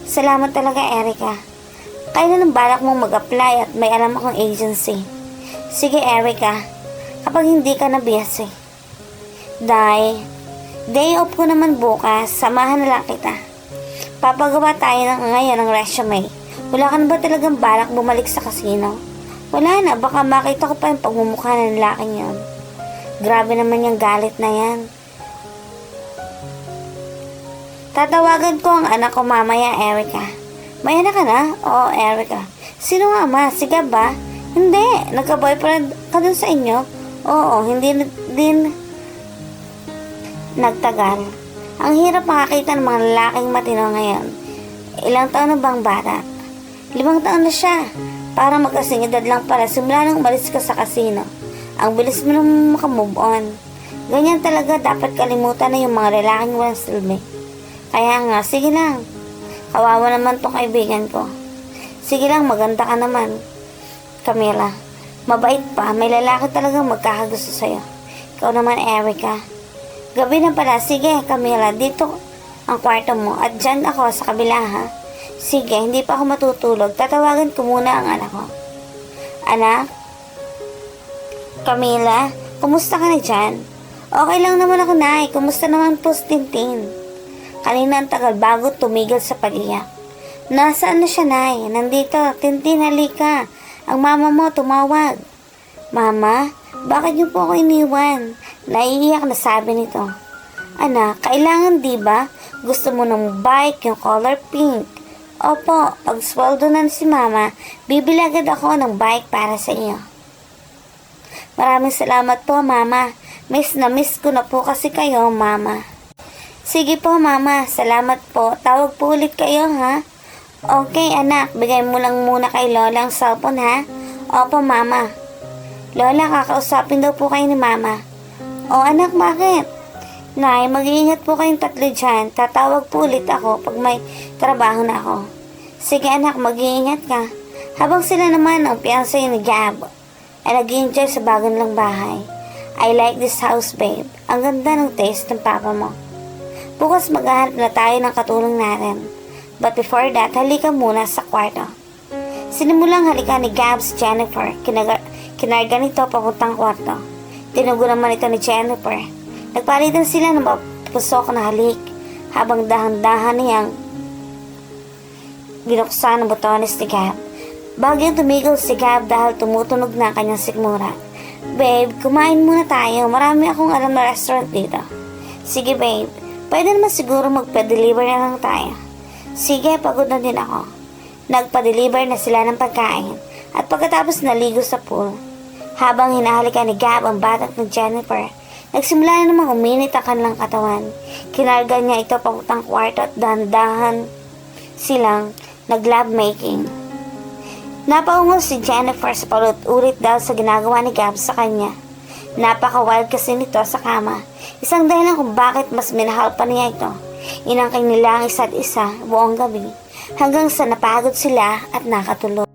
Salamat talaga, Erica. Kailan ang balak mong mag-apply at may alam akong agency? Sige, Erica. Kapag hindi ka na busy. Day off ko naman bukas. Samahan na lang kita. Papagawa tayo ngayon ng resume. Wala ka na ba talagang balak bumalik sa casino? Wala na. Baka makita ko pa yung pagmumukha ng lalaking yun. Grabe naman yung galit na yan. Tatawagan ko ang anak ko mamaya, Erica. May anak ka na? Oo, Erica. Sino nga, ma? Si Gab ba? Hindi, nagka-boyfriend ka dun sa inyo? Oo, hindi din nagtagal. Ang hirap makakita ng mga lalaking matino ngayon. Ilang taon na bang bata? 5 taon na siya. Para magkasing edad lang pala simula nang umalis ka sa kasino. Ang bilis mo nang makamove on. Ganyan talaga, dapat kalimutan na yung mga lalaking walang silbi. Kaya nga, sige lang. Kawawa naman tong kaibigan ko. Sige lang, maganda ka naman, Camila. Mabait pa, may lalaki talagang magkakagusto sa'yo. Ikaw naman, Erica. Gabi na pala, sige Camila, dito ang kwarto mo at dyan ako sa kabila ha. Sige, hindi pa ako matutulog, tatawagan ko muna ang anak ko. Anak? Camila, kumusta ka na dyan? Okay lang naman ako, Nay. Kumusta naman po si Tintin? Kanina ang tagal bago tumigil sa pag-iyak. Nasaan na siya, Nay? Nandito. Tintin, halika. Ang mama mo tumawag. Mama, bakit niyo po ako iniwan? Naiiyak na sabi nito. Anak, kailangan di ba? Gusto mo ng bike, yung color pink. Opo, pag sweldo na si mama, bibili agad ako ng bike para sa iyo. Maraming salamat po, mama. Miss na miss ko na po kasi kayo, mama. Sige po, mama. Salamat po. Tawag po ulit kayo, ha? Okay, anak. Bigay mo lang muna kay Lola ang cellphone, ha? Opo, mama. Lola, kakausapin daw po kayo ni mama. O, anak, bakit? Nay, mag-iingat po kayong tatlo dyan. Tatawag po ulit ako pag may trabaho na ako. Sige, anak, mag-iingat ka. Habang sila naman ang fiancé ni Gab ay nag-enjoy sa bagong lang bahay. I like this house, babe. Ang ganda ng taste ng papa mo. Bukas maghahanap na tayo ng katulong natin. But before that, halika muna sa kwarto. Sinimulang halika ni Gabs Jennifer. Kinarga nito papuntang kwarto. Tinugo naman ito ni Jennifer. Nagpalitan sila ng mapusok na halik habang dahan-dahan niyang binuksan ang botones ni Gab. Bagyang tumigil si Gab dahil tumutunog na ang kanyang sikmura. Babe, kumain muna tayo. Marami akong alam na restaurant dito. Sige, babe. Pwede naman siguro magpa-deliver na lang tayo. Sige, pagod na din ako. Nagpa-deliver na sila ng pagkain at pagkatapos naligo sa pool. Habang hinahalikan ni Gab ang batak ng Jennifer, nagsimula na namang uminit ang kanilang katawan. Kinarga niya ito papuntang kwarto at dahan-dahan silang nag-love making. Napaungol si Jennifer sa paulit-ulit dahil sa ginagawa ni Gab sa kanya. Napaka-wild kasi nito sa kama. Isang dahilan kung bakit mas minahal pa niya ito. Inangking nila ang isa't isa buong gabi hanggang sa napagod sila at nakatulog.